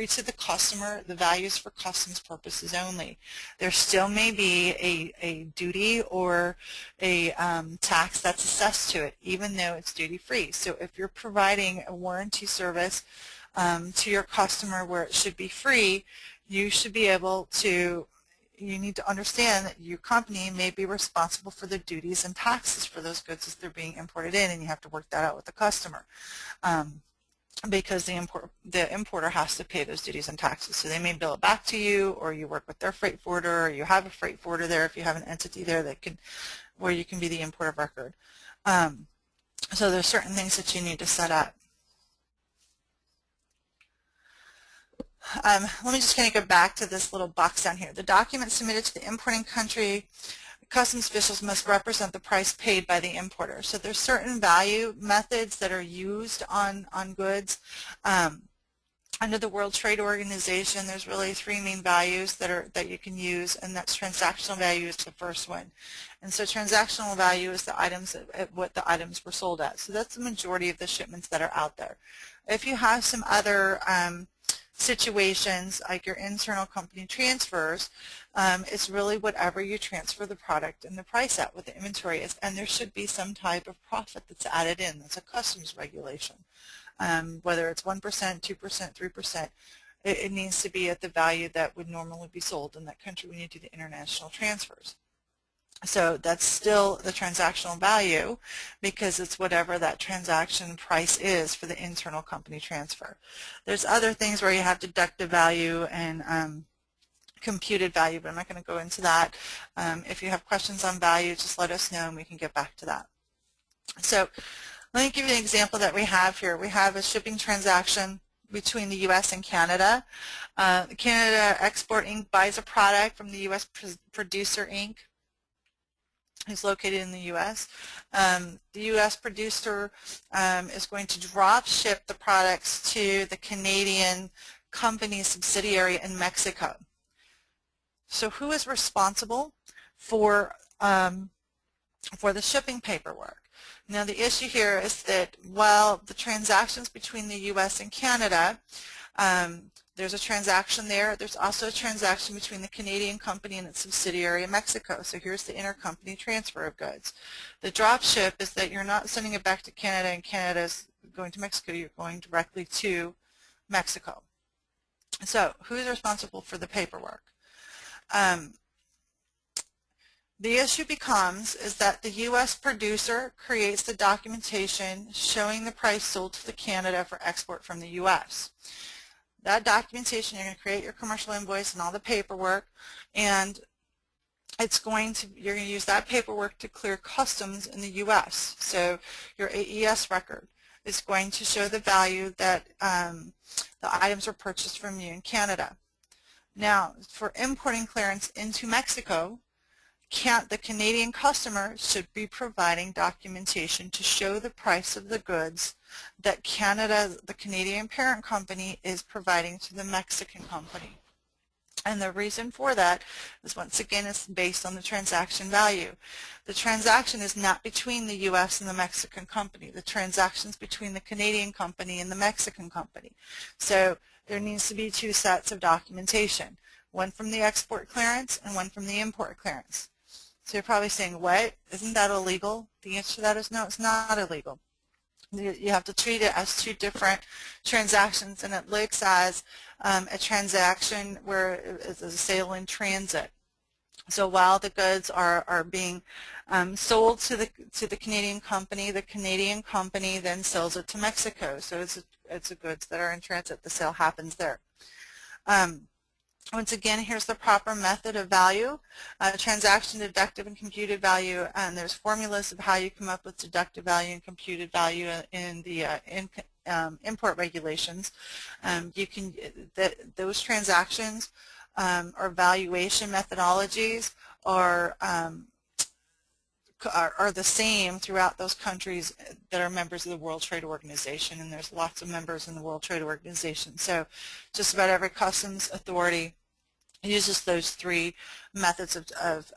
to the customer. The value is for customs purposes only. There still may be a duty or a tax that's assessed to it, even though it's duty-free. So if you're providing a warranty service to your customer where it should be free, you should be able to you need to understand that your company may be responsible for the duties and taxes for those goods as they're being imported in, and you have to work that out with the customer because the importer has to pay those duties and taxes. So they may bill it back to you, or you work with their freight forwarder, or you have a freight forwarder there if you have an entity there where you can be the importer of record. So there's certain things that you need to set up. Let me just kind of go back to this little box down here. The document submitted to the importing country, customs officials must represent the price paid by the importer. So there's certain value methods that are used on goods. Under the World Trade Organization, there's really three main values that you can use, and that's transactional value is the first one. And so transactional value is the items at what the items were sold at. So that's the majority of the shipments that are out there. If you have some other situations like your internal company transfers, it's really whatever you transfer the product and the price at, what the inventory is, and there should be some type of profit that's added in. That's a customs regulation. Whether it's 1%, 2%, 3%, it needs to be at the value that would normally be sold in that country when you do the international transfers. So that's still the transactional value because it's whatever that transaction price is for the internal company transfer. There's other things where you have deductive value and computed value, but I'm not going to go into that. If you have questions on value, just let us know and we can get back to that. So let me give you an example that we have here. We have a shipping transaction between the U.S. and Canada. Canada Export Inc. buys a product from the U.S. Producer Inc., who's located in the U.S. The U.S. producer is going to drop ship the products to the Canadian company subsidiary in Mexico. So who is responsible for the shipping paperwork? Now the issue here is that while the transactions between the U.S. and Canada, there's a transaction there. There's also a transaction between the Canadian company and its subsidiary in Mexico. So here's the intercompany transfer of goods. The drop ship is that you're not sending it back to Canada and Canada's going to Mexico. You're going directly to Mexico. So who's responsible for the paperwork? The issue becomes is that the U.S. producer creates the documentation showing the price sold to the Canada for export from the U.S. That documentation, you're going to create your commercial invoice and all the paperwork, and you're going to use that paperwork to clear customs in the U.S. So your AES record is going to show the value that the items were purchased from you in Canada. Now, for importing clearance into Mexico, the Canadian customer should be providing documentation to show the price of the goods that Canada, the Canadian parent company, is providing to the Mexican company. And the reason for that is, once again, it's based on the transaction value. The transaction is not between the U.S. and the Mexican company. The transaction is between the Canadian company and the Mexican company. So there needs to be two sets of documentation, one from the export clearance and one from the import clearance. So you're probably saying, what? Isn't that illegal? The answer to that is no, it's not illegal. You have to treat it as two different transactions, and it looks as a transaction where it's a sale in transit. So while the goods are being sold to the Canadian company then sells it to Mexico. So it's goods that are in transit. The sale happens there. Once again, here's the proper method of value, transaction, deductive, and computed value. And there's formulas of how you come up with deductive value and computed value in the import regulations. Those transactions or valuation methodologies are the same throughout those countries that are members of the World Trade Organization, and there's lots of members in the World Trade Organization. So just about every customs authority uses those three methods of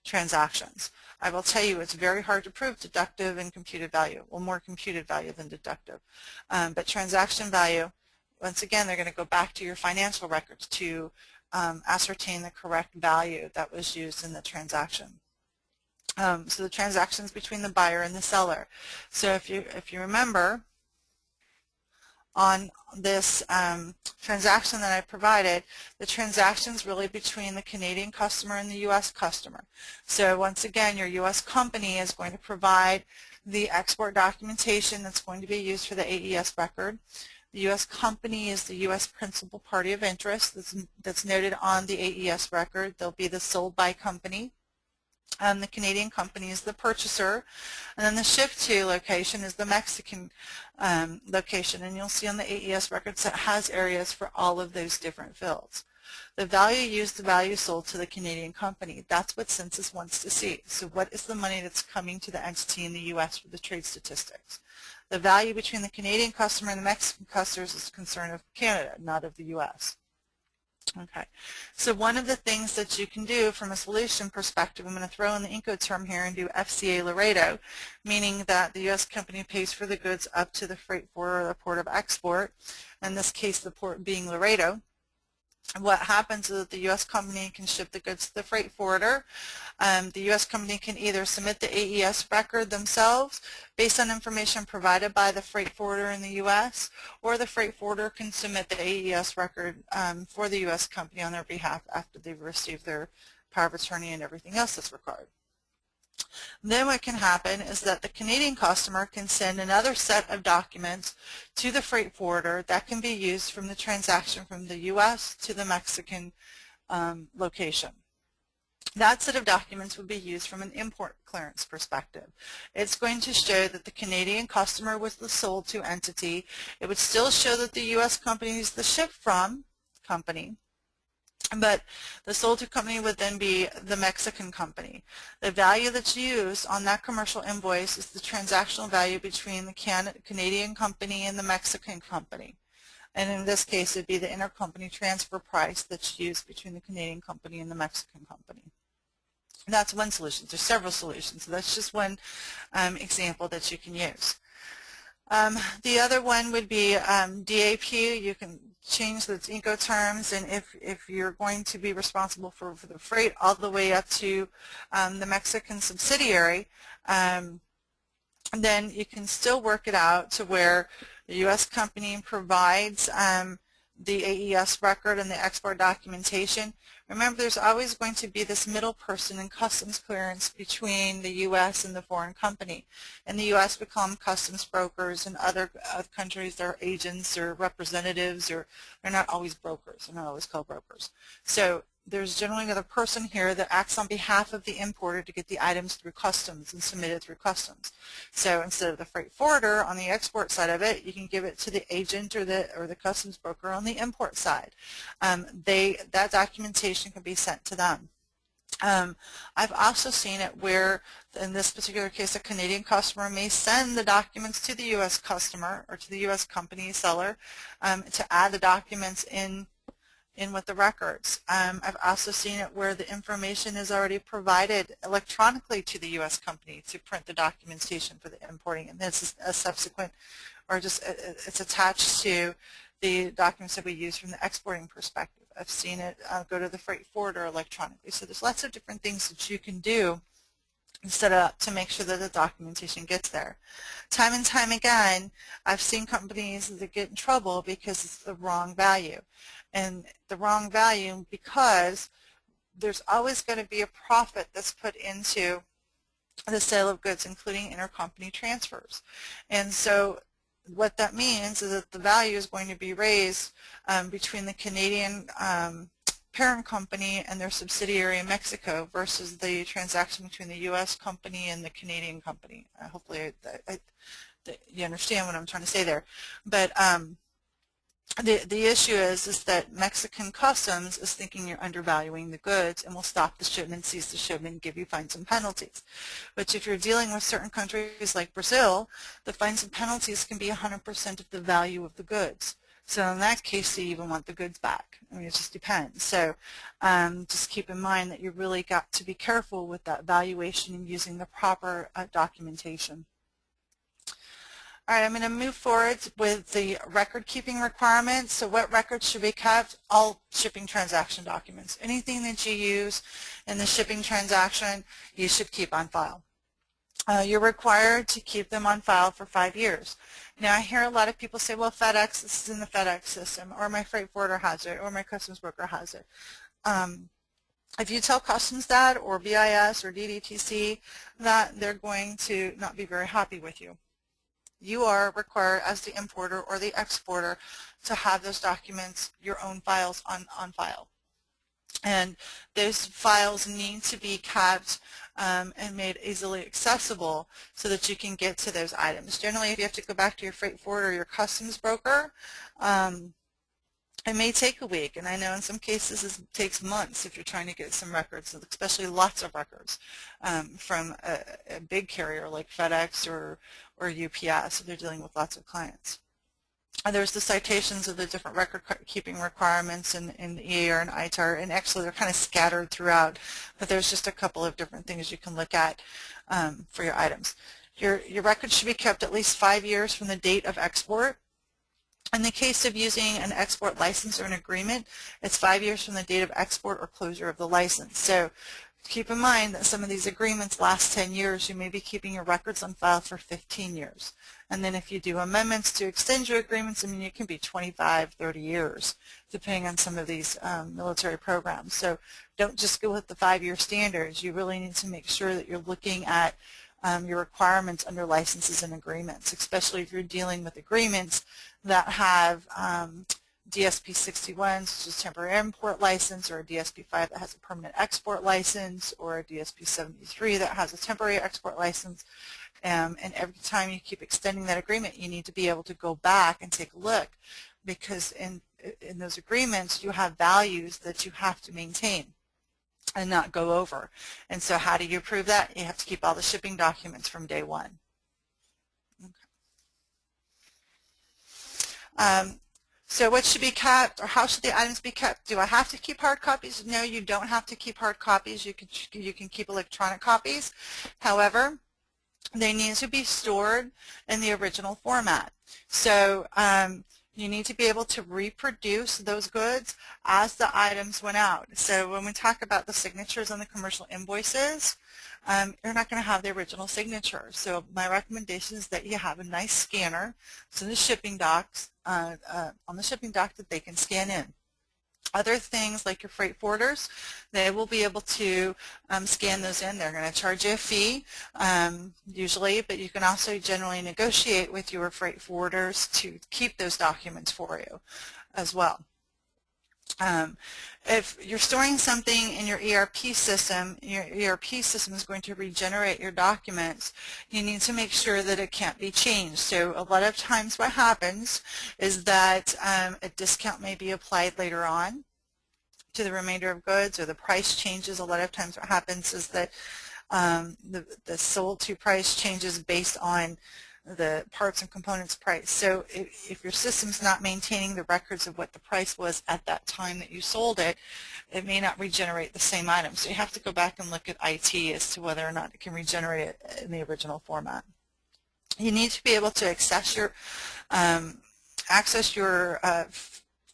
transactions. I will tell you it's very hard to prove deductive and computed value. Well, more computed value than deductive. But transaction value, once again, they're going to go back to your financial records to ascertain the correct value that was used in the transaction. So the transactions between the buyer and the seller. So if you remember, on this transaction that I provided, the transaction is really between the Canadian customer and the U.S. customer. So once again, your U.S. company is going to provide the export documentation that's going to be used for the AES record. The U.S. company is the U.S. principal party of interest that's noted on the AES record. They'll be the sold by company. The Canadian company is the purchaser, and then the ship to location is the Mexican location, and you'll see on the AES records that has areas for all of those different fields. The value used, the value sold to the Canadian company. That's what census wants to see. So what is the money that's coming to the entity in the U.S. for the trade statistics? The value between the Canadian customer and the Mexican customer is a concern of Canada, not of the U.S. Okay, so one of the things that you can do from a solution perspective, I'm going to throw in the Incoterm here and do FCA Laredo, meaning that the U.S. company pays for the goods up to the freight forwarder or the port of export, in this case the port being Laredo. What happens is that the U.S. company can ship the goods to the freight forwarder. The U.S. company can either submit the AES record themselves based on information provided by the freight forwarder in the U.S., or the freight forwarder can submit the AES record for the U.S. company on their behalf after they've received their power of attorney and everything else that's required. Then what can happen is that the Canadian customer can send another set of documents to the freight forwarder that can be used from the transaction from the U.S. to the Mexican location. That set of documents would be used from an import clearance perspective. It's going to show that the Canadian customer was the sold to entity. It would still show that the U.S. company is the ship from company, but the sold to company would then be the Mexican company. The value that's used on that commercial invoice is the transactional value between the Canadian company and the Mexican company. And in this case, it would be the intercompany transfer price that's used between the Canadian company and the Mexican company. And that's one solution. There's several solutions. So that's just one example that you can use. The other one would be DAP. You can change those Incoterms, and if you're going to be responsible for the freight all the way up to the Mexican subsidiary, then you can still work it out to where the U.S. company provides the AES record and the export documentation. Remember, there's always going to be this middle person in customs clearance between the U.S. and the foreign company. And the U.S. become customs brokers, and other countries they're agents or representatives, or they're not always brokers. They're not always called brokers. So there's generally another person here that acts on behalf of the importer to get the items through customs and submit it through customs. So instead of the freight forwarder on the export side of it, you can give it to the agent or the customs broker on the import side. That documentation can be sent to them. I've also seen it where, in this particular case, a Canadian customer may send the documents to the U.S. customer or to the U.S. company seller to add the documents in with the records. I've also seen it where the information is already provided electronically to the U.S. company to print the documentation for the importing, and this is a subsequent, or just it's attached to the documents that we use from the exporting perspective. I've seen it go to the freight forwarder electronically. So there's lots of different things that you can do set up to make sure that the documentation gets there. Time and time again, I've seen companies that get in trouble because it's the wrong value. And the wrong value because there's always going to be a profit that's put into the sale of goods, including intercompany transfers. And so what that means is that the value is going to be raised between the Canadian parent company and their subsidiary in Mexico versus the transaction between the U.S. company and the Canadian company. Hopefully you understand what I'm trying to say there. But the issue is that Mexican customs is thinking you're undervaluing the goods and will stop the shipment, seize the shipment, and give you fines and penalties. But if you're dealing with certain countries like Brazil, the fines and penalties can be 100% of the value of the goods. So in that case, you even want the goods back. I mean, it just depends. So just keep in mind that you really got to be careful with that valuation and using the proper documentation. All right, I'm going to move forward with the record-keeping requirements. So what records should be kept? All shipping transaction documents. Anything that you use in the shipping transaction, you should keep on file. You're required to keep them on file for 5 years. Now, I hear a lot of people say, well, FedEx, this is in the FedEx system, or my freight forwarder has it, or my customs broker has it. If you tell customs that, or BIS, or DDTC, that they're going to not be very happy with you. You are required as the importer or the exporter to have those documents, your own files on file. And those files need to be kept and made easily accessible so that you can get to those items. Generally, if you have to go back to your freight forwarder or your customs broker, it may take a week, and I know in some cases it takes months if you're trying to get some records, especially lots of records from a big carrier like FedEx or UPS if they're dealing with lots of clients. And there's the citations of the different record-keeping requirements in the EAR and ITAR, and actually they're kind of scattered throughout, but there's just a couple of different things you can look at for your items. Your records should be kept at least 5 years from the date of export. In the case of using an export license or an agreement, it's 5 years from the date of export or closure of the license. So keep in mind that some of these agreements last 10 years. You may be keeping your records on file for 15 years. And then if you do amendments to extend your agreements, I mean, it can be 25, 30 years, depending on some of these military programs. So don't just go with the 5-year standards. You really need to make sure that you're looking at your requirements under licenses and agreements, especially if you're dealing with agreements that have DSP 61, which is temporary import license, or a DSP 5 that has a permanent export license, or a DSP 73 that has a temporary export license. And every time you keep extending that agreement, you need to be able to go back and take a look, because in those agreements you have values that you have to maintain and not go over. And so how do you prove that? You have to keep all the shipping documents from day one. Okay. So what should be kept, or how should the items be kept? Do I have to keep hard copies? No, you don't have to keep hard copies. You can keep electronic copies. However, they need to be stored in the original format. So you need to be able to reproduce those goods as the items went out. So when we talk about the signatures on the commercial invoices, you're not going to have the original signature. So my recommendation is that you have a nice scanner, so the shipping docs, on the shipping dock, that they can scan in. Other things like your freight forwarders, they will be able to scan those in. They're going to charge you a fee usually, but you can also generally negotiate with your freight forwarders to keep those documents for you as well. If you're storing something in your ERP system is going to regenerate your documents. You need to make sure that it can't be changed. So a lot of times what happens is that a discount may be applied later on to the remainder of goods, or the price changes. A lot of times what happens is that the sold to price changes based on the parts and components price. So if your system's not maintaining the records of what the price was at that time that you sold it, it may not regenerate the same item. So you have to go back and look at IT as to whether or not it can regenerate it in the original format. You need to be able to access your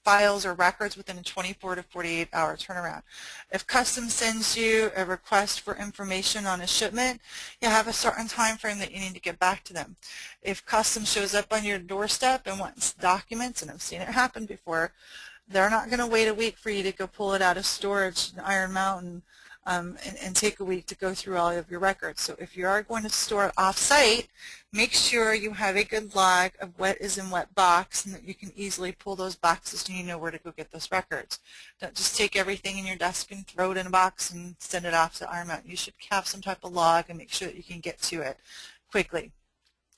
files or records within a 24 to 48 hour turnaround. If Customs sends you a request for information on a shipment, you have a certain time frame that you need to get back to them. If Customs shows up on your doorstep and wants documents, and I've seen it happen before, they're not going to wait a week for you to go pull it out of storage in Iron Mountain and take a week to go through all of your records. So if you are going to store it off-site, make sure you have a good log of what is in what box, and that you can easily pull those boxes and you know where to go get those records. Don't just take everything in your desk and throw it in a box and send it off to Iron Mountain. You should have some type of log and make sure that you can get to it quickly.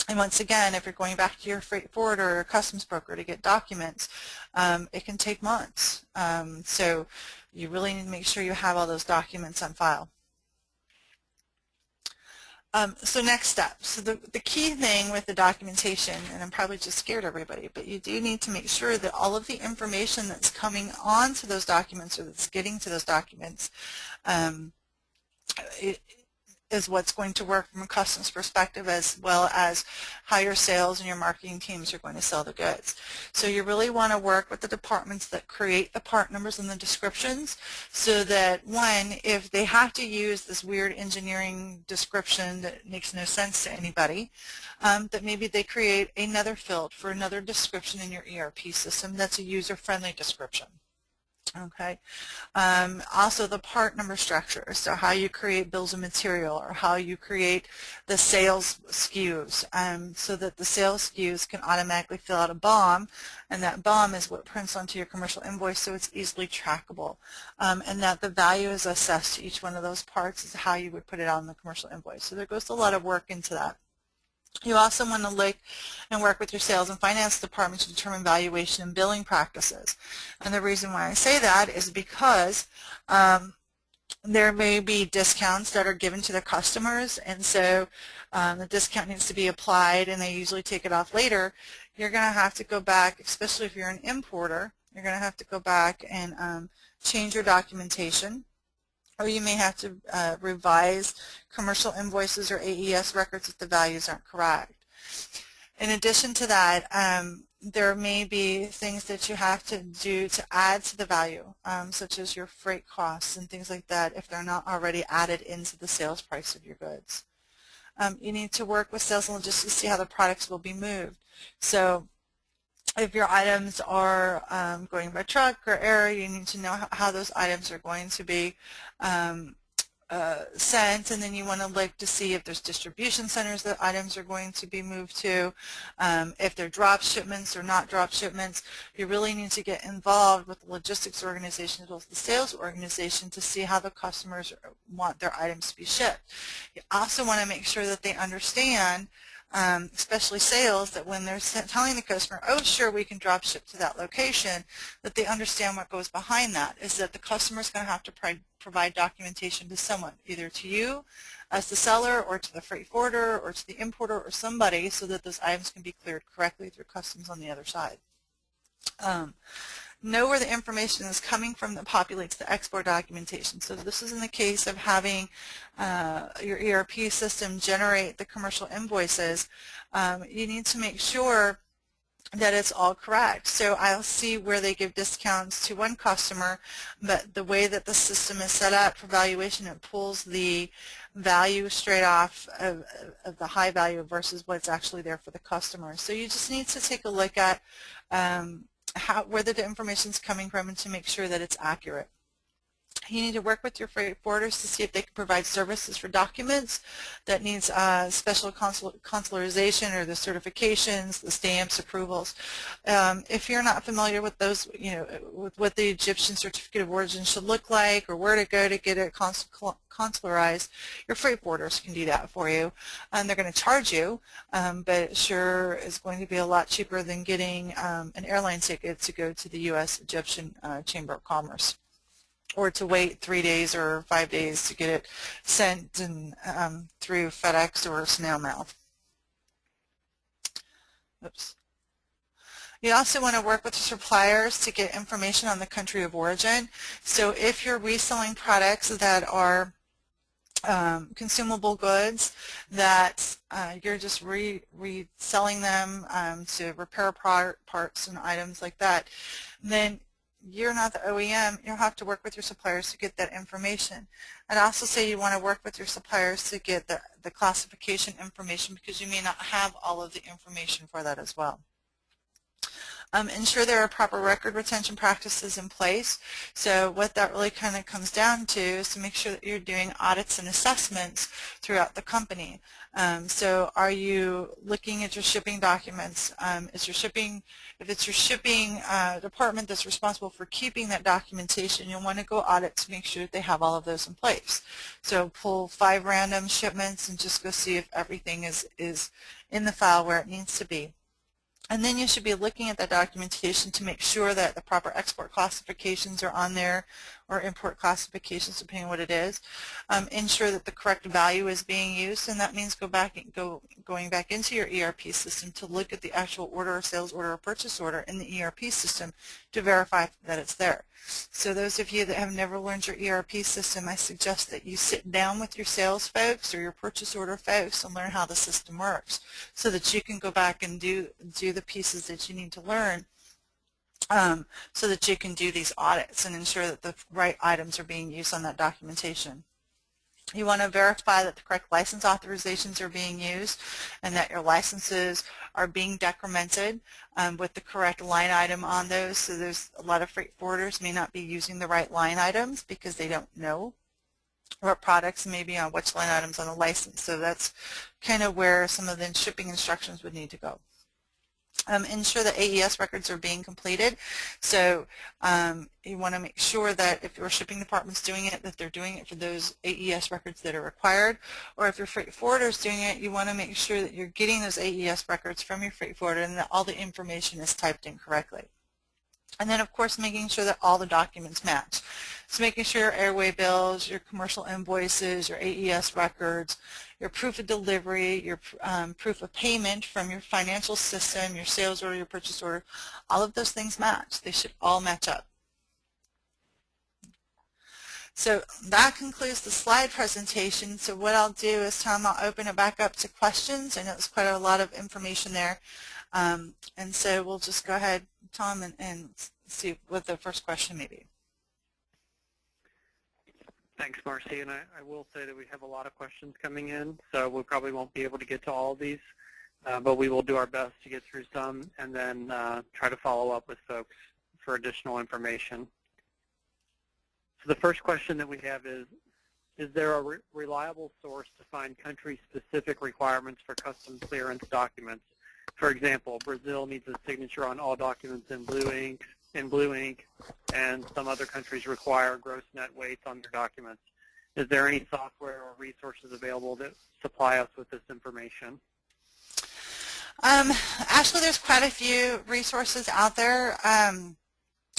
And once again, if you're going back to your freight forwarder or customs broker to get documents, it can take months. So you really need to make sure you have all those documents on file. So next step. So the key thing with the documentation, and I'm probably just scared everybody, but you do need to make sure that all of the information that's coming onto those documents, or that's getting to those documents, is what's going to work from a customs perspective, as well as how your sales and your marketing teams are going to sell the goods. So you really want to work with the departments that create the part numbers and the descriptions, so that, one, if they have to use this weird engineering description that makes no sense to anybody, that maybe they create another field for another description in your ERP system that's a user-friendly description. Okay. Also the part number structure, so how you create bills of material, or how you create the sales SKUs, so that the sales SKUs can automatically fill out a BOM, and that BOM is what prints onto your commercial invoice, so it's easily trackable, and that the value is assessed to each one of those parts is how you would put it on the commercial invoice. So there goes a lot of work into that. You also want to look and work with your sales and finance department to determine valuation and billing practices. And the reason why I say that is because There may be discounts that are given to the customers, and so the discount needs to be applied, and they usually take it off later. You're going to have to go back, especially if you're an importer, you're going to have to go back and change your documentation, or you may have to revise commercial invoices or AES records if the values aren't correct. In addition to that, there may be things that you have to do to add to the value, such as your freight costs and things like that, if they're not already added into the sales price of your goods. You need to work with sales and logistics to see how the products will be moved. So if your items are going by truck or air, you need to know how those items are going to be sent, and then you want to look to see if there's distribution centers that items are going to be moved to, if they're drop shipments or not drop shipments. You really need to get involved with the logistics organization as well as the sales organization to see how the customers want their items to be shipped. You also want to make sure that they understand, especially sales, that when they're telling the customer, oh sure, we can drop ship to that location, that they understand what goes behind that, is that the customer is going to have to provide documentation to someone, either to you as the seller or to the freight forwarder or to the importer or somebody, so that those items can be cleared correctly through customs on the other side. Know where the information is coming from that populates the export documentation. So this is in the case of having your ERP system generate the commercial invoices. You need to make sure that it's all correct. So I'll see where they give discounts to one customer, but the way that the system is set up for valuation, it pulls the value straight off of the high value versus what's actually there for the customer. So you just need to take a look at where the information is coming from and to make sure that it's accurate. You need to work with your freight forwarders to see if they can provide services for documents that needs special consularization or the certifications, the stamps, approvals. If you're not familiar with those, with what the Egyptian certificate of origin should look like or where to go to get it consularized, your freight forwarders can do that for you. And they're going to charge you, but it sure is going to be a lot cheaper than getting an airline ticket to go to the U.S. Egyptian Chamber of Commerce, or to wait 3 days or 5 days to get it sent and through FedEx or snail mail. Oops. You also want to work with the suppliers to get information on the country of origin. So if you're reselling products that are consumable goods, that you're just reselling them to repair parts and items like that, then you're not the OEM, you'll have to work with your suppliers to get that information. I'd also say you want to work with your suppliers to get the classification information, because you may not have all of the information for that as well. Ensure there are proper record retention practices in place. So what that really kind of comes down to is to make sure that you're doing audits and assessments throughout the company. So are you looking at your shipping documents? If it's your shipping department that's responsible for keeping that documentation, you'll want to go audit to make sure that they have all of those in place. So pull 5 random shipments and just go see if everything is in the file where it needs to be. And then you should be looking at that documentation to make sure that the proper export classifications are on there, or import classifications, depending on what it is. Ensure that the correct value is being used, and that means going back into your ERP system to look at the actual order, or sales order, or purchase order in the ERP system to verify that it's there. So those of you that have never learned your ERP system, I suggest that you sit down with your sales folks or your purchase order folks and learn how the system works, so that you can go back and do the pieces that you need to learn, so that you can do these audits and ensure that the right items are being used on that documentation. You want to verify that the correct license authorizations are being used and that your licenses are being decremented with the correct line item on those. So there's a lot of freight forwarders may not be using the right line items because they don't know what products may be on which line items on the license. So that's kind of where some of the shipping instructions would need to go. Ensure that AES records are being completed. So you want to make sure that if your shipping department's doing it, that they're doing it for those AES records that are required. Or if your freight forwarder is doing it, you want to make sure that you're getting those AES records from your freight forwarder and that all the information is typed in correctly. And then, of course, making sure that all the documents match. So making sure your airway bills, your commercial invoices, your AES records, your proof of delivery, your proof of payment from your financial system, your sales order, your purchase order, all of those things match. They should all match up. So that concludes the slide presentation. So what I'll do is, Tom, I'll open it back up to questions. I know it's quite a lot of information there. And so we'll just go ahead, Tom, and see what the first question may be. Thanks, Marcy. And I will say that we have a lot of questions coming in, so we probably won't be able to get to all of these, but we will do our best to get through some and then try to follow up with folks for additional information. So the first question that we have is there a reliable source to find country-specific requirements for customs clearance documents? For example, Brazil needs a signature on all documents in blue ink, and some other countries require gross net weights on their documents. Is there any software or resources available that supply us with this information? Actually, there's quite a few resources out there.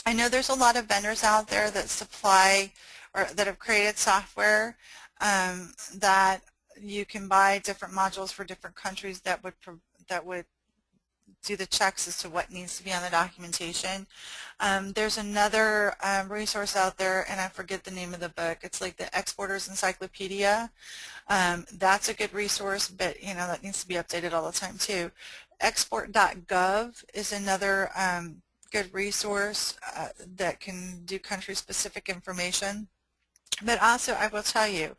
I know there's a lot of vendors out there that supply or that have created software that you can buy different modules for different countries that would do the checks as to what needs to be on the documentation. There's another resource out there, and I forget the name of the book. It's like the Exporter's Encyclopedia. That's a good resource, but you know that needs to be updated all the time too. Export.gov is another good resource that can do country-specific information. But also, I will tell you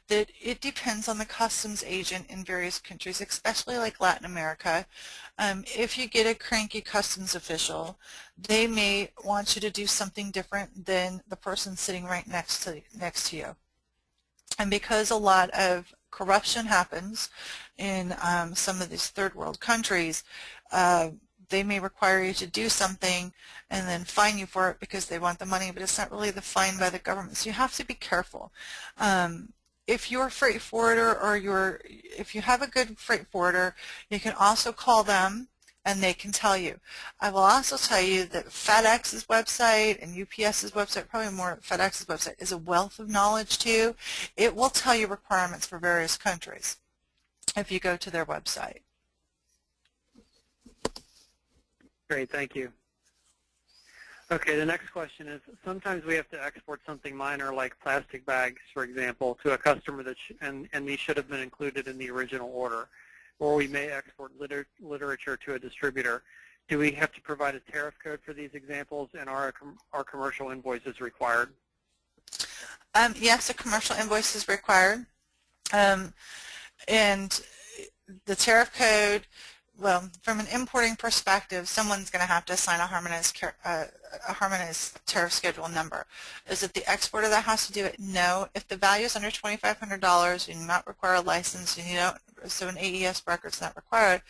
that it depends on the customs agent in various countries, especially like Latin America. If you get a cranky customs official, they may want you to do something different than the person sitting right next to you. And because a lot of corruption happens in some of these third world countries, they may require you to do something and then fine you for it because they want the money, but it's not really the fine by the government. So you have to be careful. If you're a freight forwarder or if you have a good freight forwarder, you can also call them and they can tell you. I will also tell you that FedEx's website and UPS's website, probably more FedEx's website, is a wealth of knowledge too. It will tell you requirements for various countries if you go to their website. Great, thank you. Okay, the next question is, sometimes we have to export something minor like plastic bags, for example, to a customer that and these should have been included in the original order, or we may export literature to a distributor. Do we have to provide a tariff code for these examples, and are commercial invoices required? Yes, a commercial invoice is required, and the tariff code, well, from an importing perspective, someone's going to have to assign a harmonized tariff schedule number. Is it the exporter that has to do it? No. If the value is under $2,500, you do not require a license, and you don't, so an AES record is not required.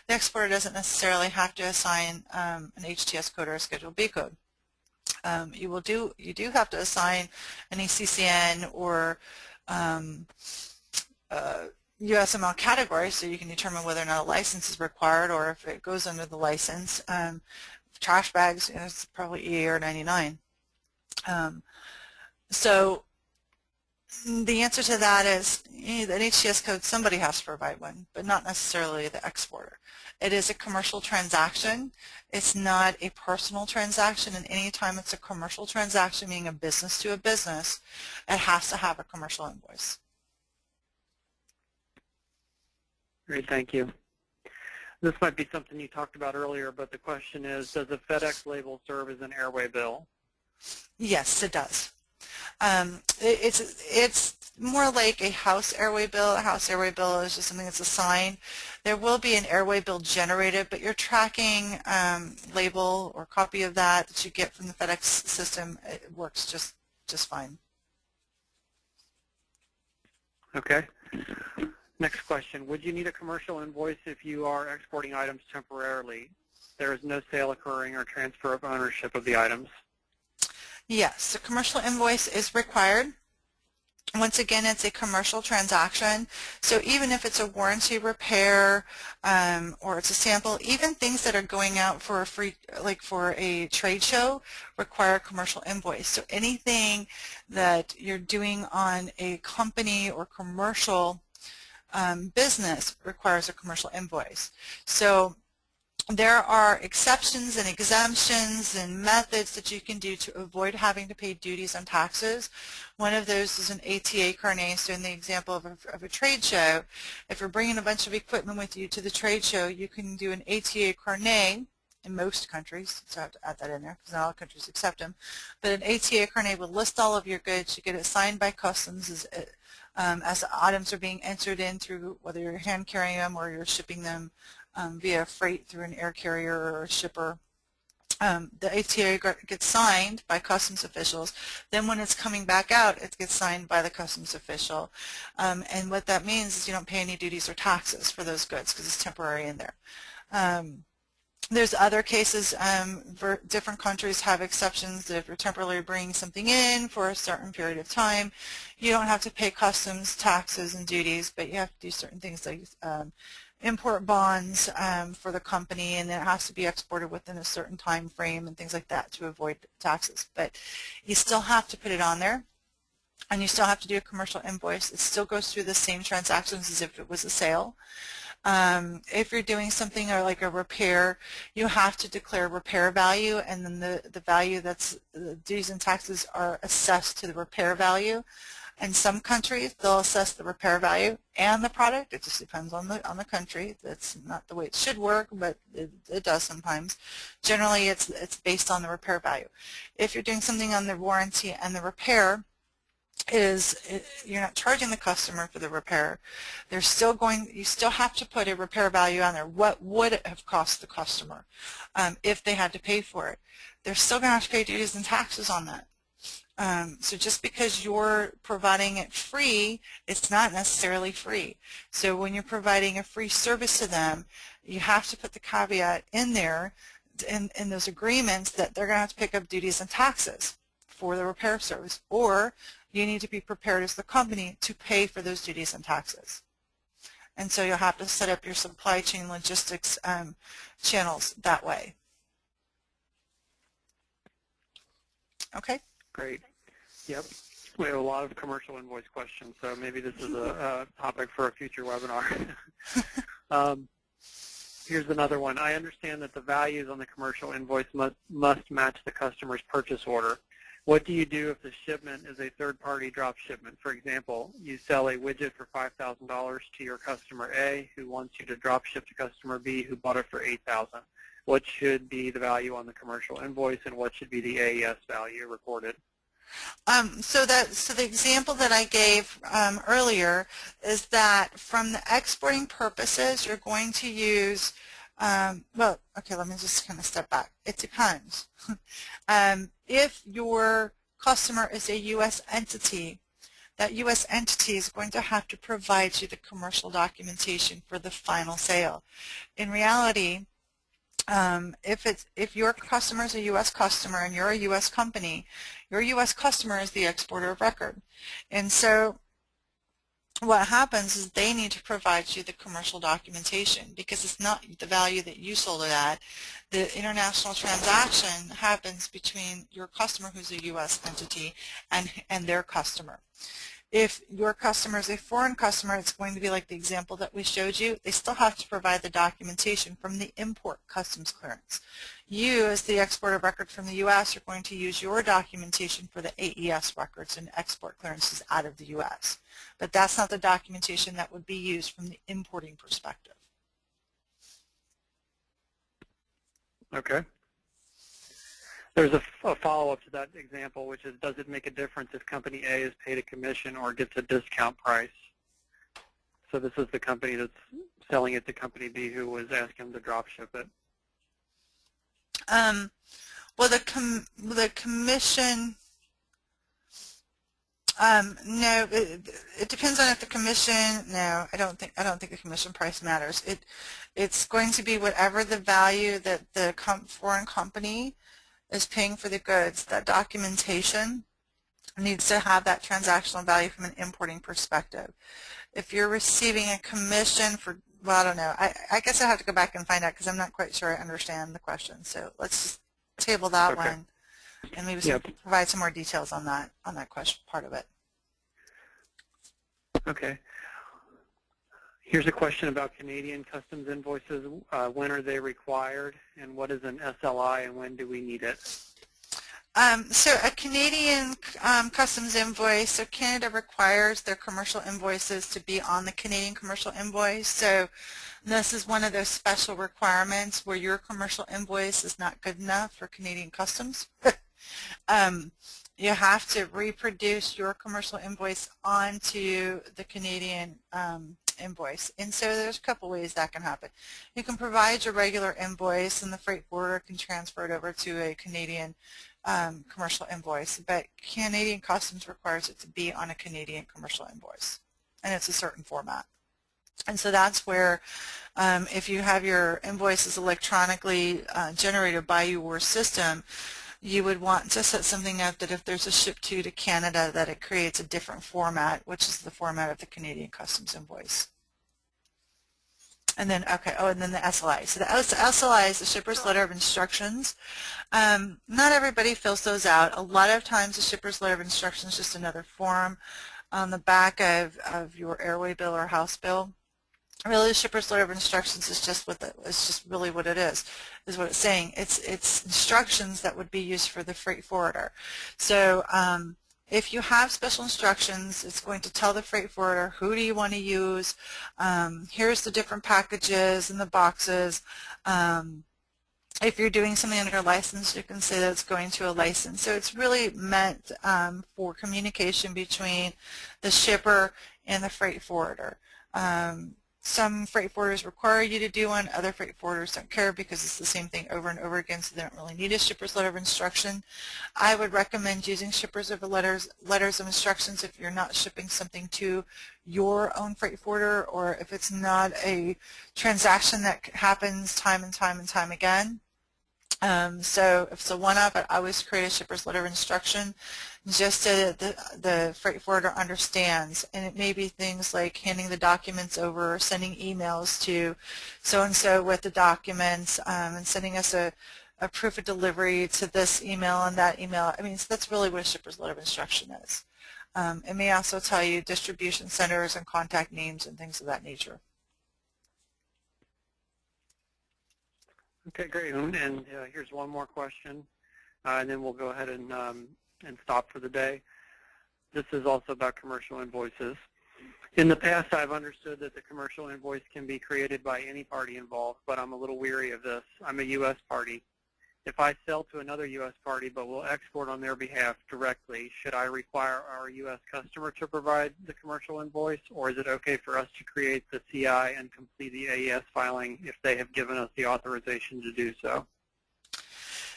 The exporter doesn't necessarily have to assign an HTS code or a Schedule B code. You do have to assign an ECCN or USML category, so you can determine whether or not a license is required or if it goes under the license. Trash bags, you know, it's probably EA or 99. So the answer to that is an HTS code, somebody has to provide one, but not necessarily the exporter. It is a commercial transaction. It's not a personal transaction, and any time it's a commercial transaction, meaning a business to a business, it has to have a commercial invoice. Great, thank you. This might be something you talked about earlier, but the question is, does a FedEx label serve as an airway bill? Yes, it does. It's more like a house airway bill. A house airway bill is just something that's assigned. There will be an airway bill generated, but your tracking label or copy of that you get from the FedEx system, it works just fine. Okay. Next question. Would you need a commercial invoice if you are exporting items temporarily? There is no sale occurring or transfer of ownership of the items. Yes, the commercial invoice is required. Once again, it's a commercial transaction, so even if it's a warranty repair or it's a sample, even things that are going out for a free, like for a trade show, require a commercial invoice. So anything that you're doing on a company or commercial business requires a commercial invoice. So there are exceptions and exemptions and methods that you can do to avoid having to pay duties and taxes. One of those is an ATA carnet. So in the example of a trade show, if you're bringing a bunch of equipment with you to the trade show, you can do an ATA carnet in most countries, so I have to add that in there because not all countries accept them. But an ATA carnet will list all of your goods. You get it signed by customs as the items are being entered in through whether you're hand carrying them or you're shipping them via freight through an air carrier or a shipper. The ATA gets signed by customs officials. Then when it's coming back out, it gets signed by the customs official. And what that means is you don't pay any duties or taxes for those goods because it's temporary in there. There's other cases, different countries have exceptions that if you're temporarily bringing something in for a certain period of time, you don't have to pay customs, taxes, and duties, but you have to do certain things like import bonds for the company, and then it has to be exported within a certain time frame and things like that to avoid taxes. But you still have to put it on there, and you still have to do a commercial invoice. It still goes through the same transactions as if it was a sale. If you're doing something or like a repair, you have to declare repair value, and then the value that's the duties and taxes are assessed to the repair value. In some countries, they'll assess the repair value and the product. It just depends on the country. That's not the way it should work, but it does sometimes. Generally, it's based on the repair value. If you're doing something on the warranty and the repair, you're not charging the customer for the repair. You still have to put a repair value on there. What would it have cost the customer if they had to pay for it? They're still going to have to pay duties and taxes on that. So just because you're providing it free, it's not necessarily free. So when you're providing a free service to them, you have to put the caveat in there in those agreements that they're going to have to pick up duties and taxes for the repair service, or you need to be prepared as the company to pay for those duties and taxes. And so you'll have to set up your supply chain logistics channels that way. Okay? Great. Yep. We have a lot of commercial invoice questions, so maybe this is a topic for a future webinar. Here's another one. I understand that the values on the commercial invoice must match the customer's purchase order. What do you do if the shipment is a third-party drop shipment? For example, you sell a widget for $5,000 to your customer A, who wants you to drop ship to customer B, who bought it for $8,000. What should be the value on the commercial invoice, and what should be the AES value reported? So the example that I gave earlier is that from the exporting purposes, you're going to use, well, okay, let me just kind of step back. It depends. If your customer is a U.S. entity, that U.S. entity is going to have to provide you the commercial documentation for the final sale. In reality, if your customer is a U.S. customer and you're a U.S. company, your U.S. customer is the exporter of record. And so what happens is they need to provide you the commercial documentation because it's not the value that you sold it at. The international transaction happens between your customer, who's a U.S. entity, and their customer. If your customer is a foreign customer, it's going to be like the example that we showed you. They still have to provide the documentation from the import customs clearance. You, as the exporter of record from the U.S., are going to use your documentation for the AES records and export clearances out of the U.S. But that's not the documentation that would be used from the importing perspective. Okay. There's a follow-up to that example, which is, does it make a difference if company A is paid a commission or gets a discount price? So this is the company that's selling it to company B, who was asking them to drop ship it. Well, the commission, no, it depends on if the commission. No, I don't think the commission price matters. It's going to be whatever the value that the foreign company is paying for the goods. That documentation needs to have that transactional value from an importing perspective. If you're receiving a commission for, well, I don't know. I guess I have to go back and find out because I'm not quite sure I understand the question. So let's just table that one, and maybe provide some more details on that question part of it. Okay. Here's a question about Canadian customs invoices. When are they required, and what is an SLI, and when do we need it? So a Canadian customs invoice, so Canada requires their commercial invoices to be on the Canadian commercial invoice. So this is one of those special requirements where your commercial invoice is not good enough for Canadian customs. You have to reproduce your commercial invoice onto the Canadian invoice. And so there's a couple ways that can happen. You can provide your regular invoice and the freight forwarder can transfer it over to a Canadian commercial invoice, but Canadian Customs requires it to be on a Canadian commercial invoice, and it's a certain format. And so that's where if you have your invoices electronically generated by your system, you would want to set something up that if there's a ship to Canada, that it creates a different format, which is the format of the Canadian Customs invoice. And then, okay, oh, and then the SLI. So the SLI is the shipper's letter of instructions. Not everybody fills those out. A lot of times the shipper's letter of instructions is just another form on the back of your Airwaybill or house bill. Really, the shipper's letter of instructions is just really what it is what it's saying. It's instructions that would be used for the freight forwarder. So if you have special instructions, it's going to tell the freight forwarder who do you want to use, here's the different packages and the boxes. If you're doing something under a license, you can say that it's going to a license. So it's really meant for communication between the shipper and the freight forwarder. Some freight forwarders require you to do one, other freight forwarders don't care because it's the same thing over and over again, so they don't really need a shipper's letter of instruction. I would recommend using shippers of letters of instructions if you're not shipping something to your own freight forwarder, or if it's not a transaction that happens time and time again. So if it's a one-up, I always create a shipper's letter of instruction just so that the freight forwarder understands. And it may be things like handing the documents over, sending emails to so-and-so with the documents, and sending us a proof of delivery to this email and that email. I mean, so that's really what a shipper's letter of instruction is. It may also tell you distribution centers and contact names and things of that nature. Okay, great. And here's one more question, and then we'll go ahead and stop for the day. This is also about commercial invoices. In the past, I've understood that the commercial invoice can be created by any party involved, but I'm a little weary of this. I'm a U.S. party. If I sell to another U.S. party but will export on their behalf directly, should I require our U.S. customer to provide the commercial invoice, or is it okay for us to create the CI and complete the AES filing if they have given us the authorization to do so?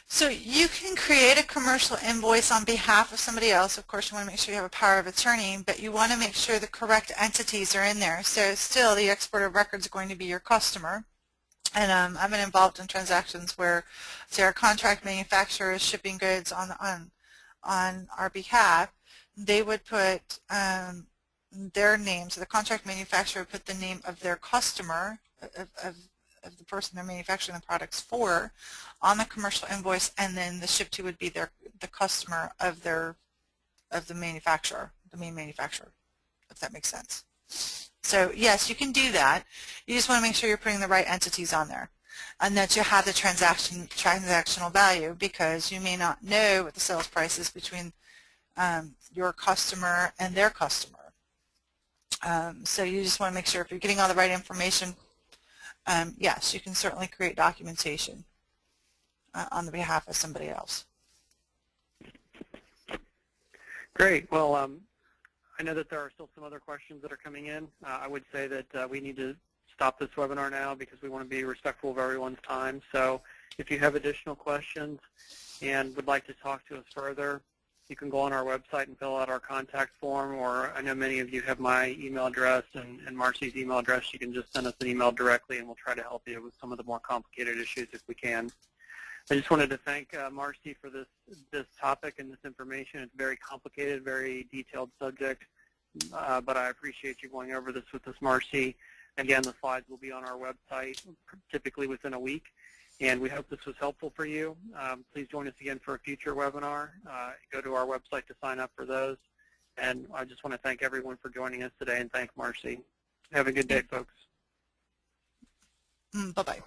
So you can create a commercial invoice on behalf of somebody else. Of course, you want to make sure you have a power of attorney, but you want to make sure the correct entities are in there. So still, the exporter of record is going to be your customer. And I've been involved in transactions where, say, our contract manufacturer is shipping goods on our behalf. They would put their name, so the contract manufacturer would put the name of their customer, of the person they're manufacturing the products for, on the commercial invoice, and then the ship to would be the customer of the manufacturer, the main manufacturer, if that makes sense. So yes, you can do that. You just want to make sure you're putting the right entities on there and that you have the transactional value, because you may not know what the sales price is between your customer and their customer. So you just want to make sure if you're getting all the right information, yes, you can certainly create documentation on the behalf of somebody else. Great. Well, I know that there are still some other questions that are coming in. I would say that we need to stop this webinar now because we want to be respectful of everyone's time. So if you have additional questions and would like to talk to us further, you can go on our website and fill out our contact form, or I know many of you have my email address and Marcy's email address. You can just send us an email directly and we'll try to help you with some of the more complicated issues if we can. I just wanted to thank Marcy for this topic and this information. It's very complicated, very detailed subject, but I appreciate you going over this with us, Marcy. Again, the slides will be on our website typically within a week, and we hope this was helpful for you. Please join us again for a future webinar. Go to our website to sign up for those. And I just want to thank everyone for joining us today and thank Marcy. Have a good day, folks. Bye-bye.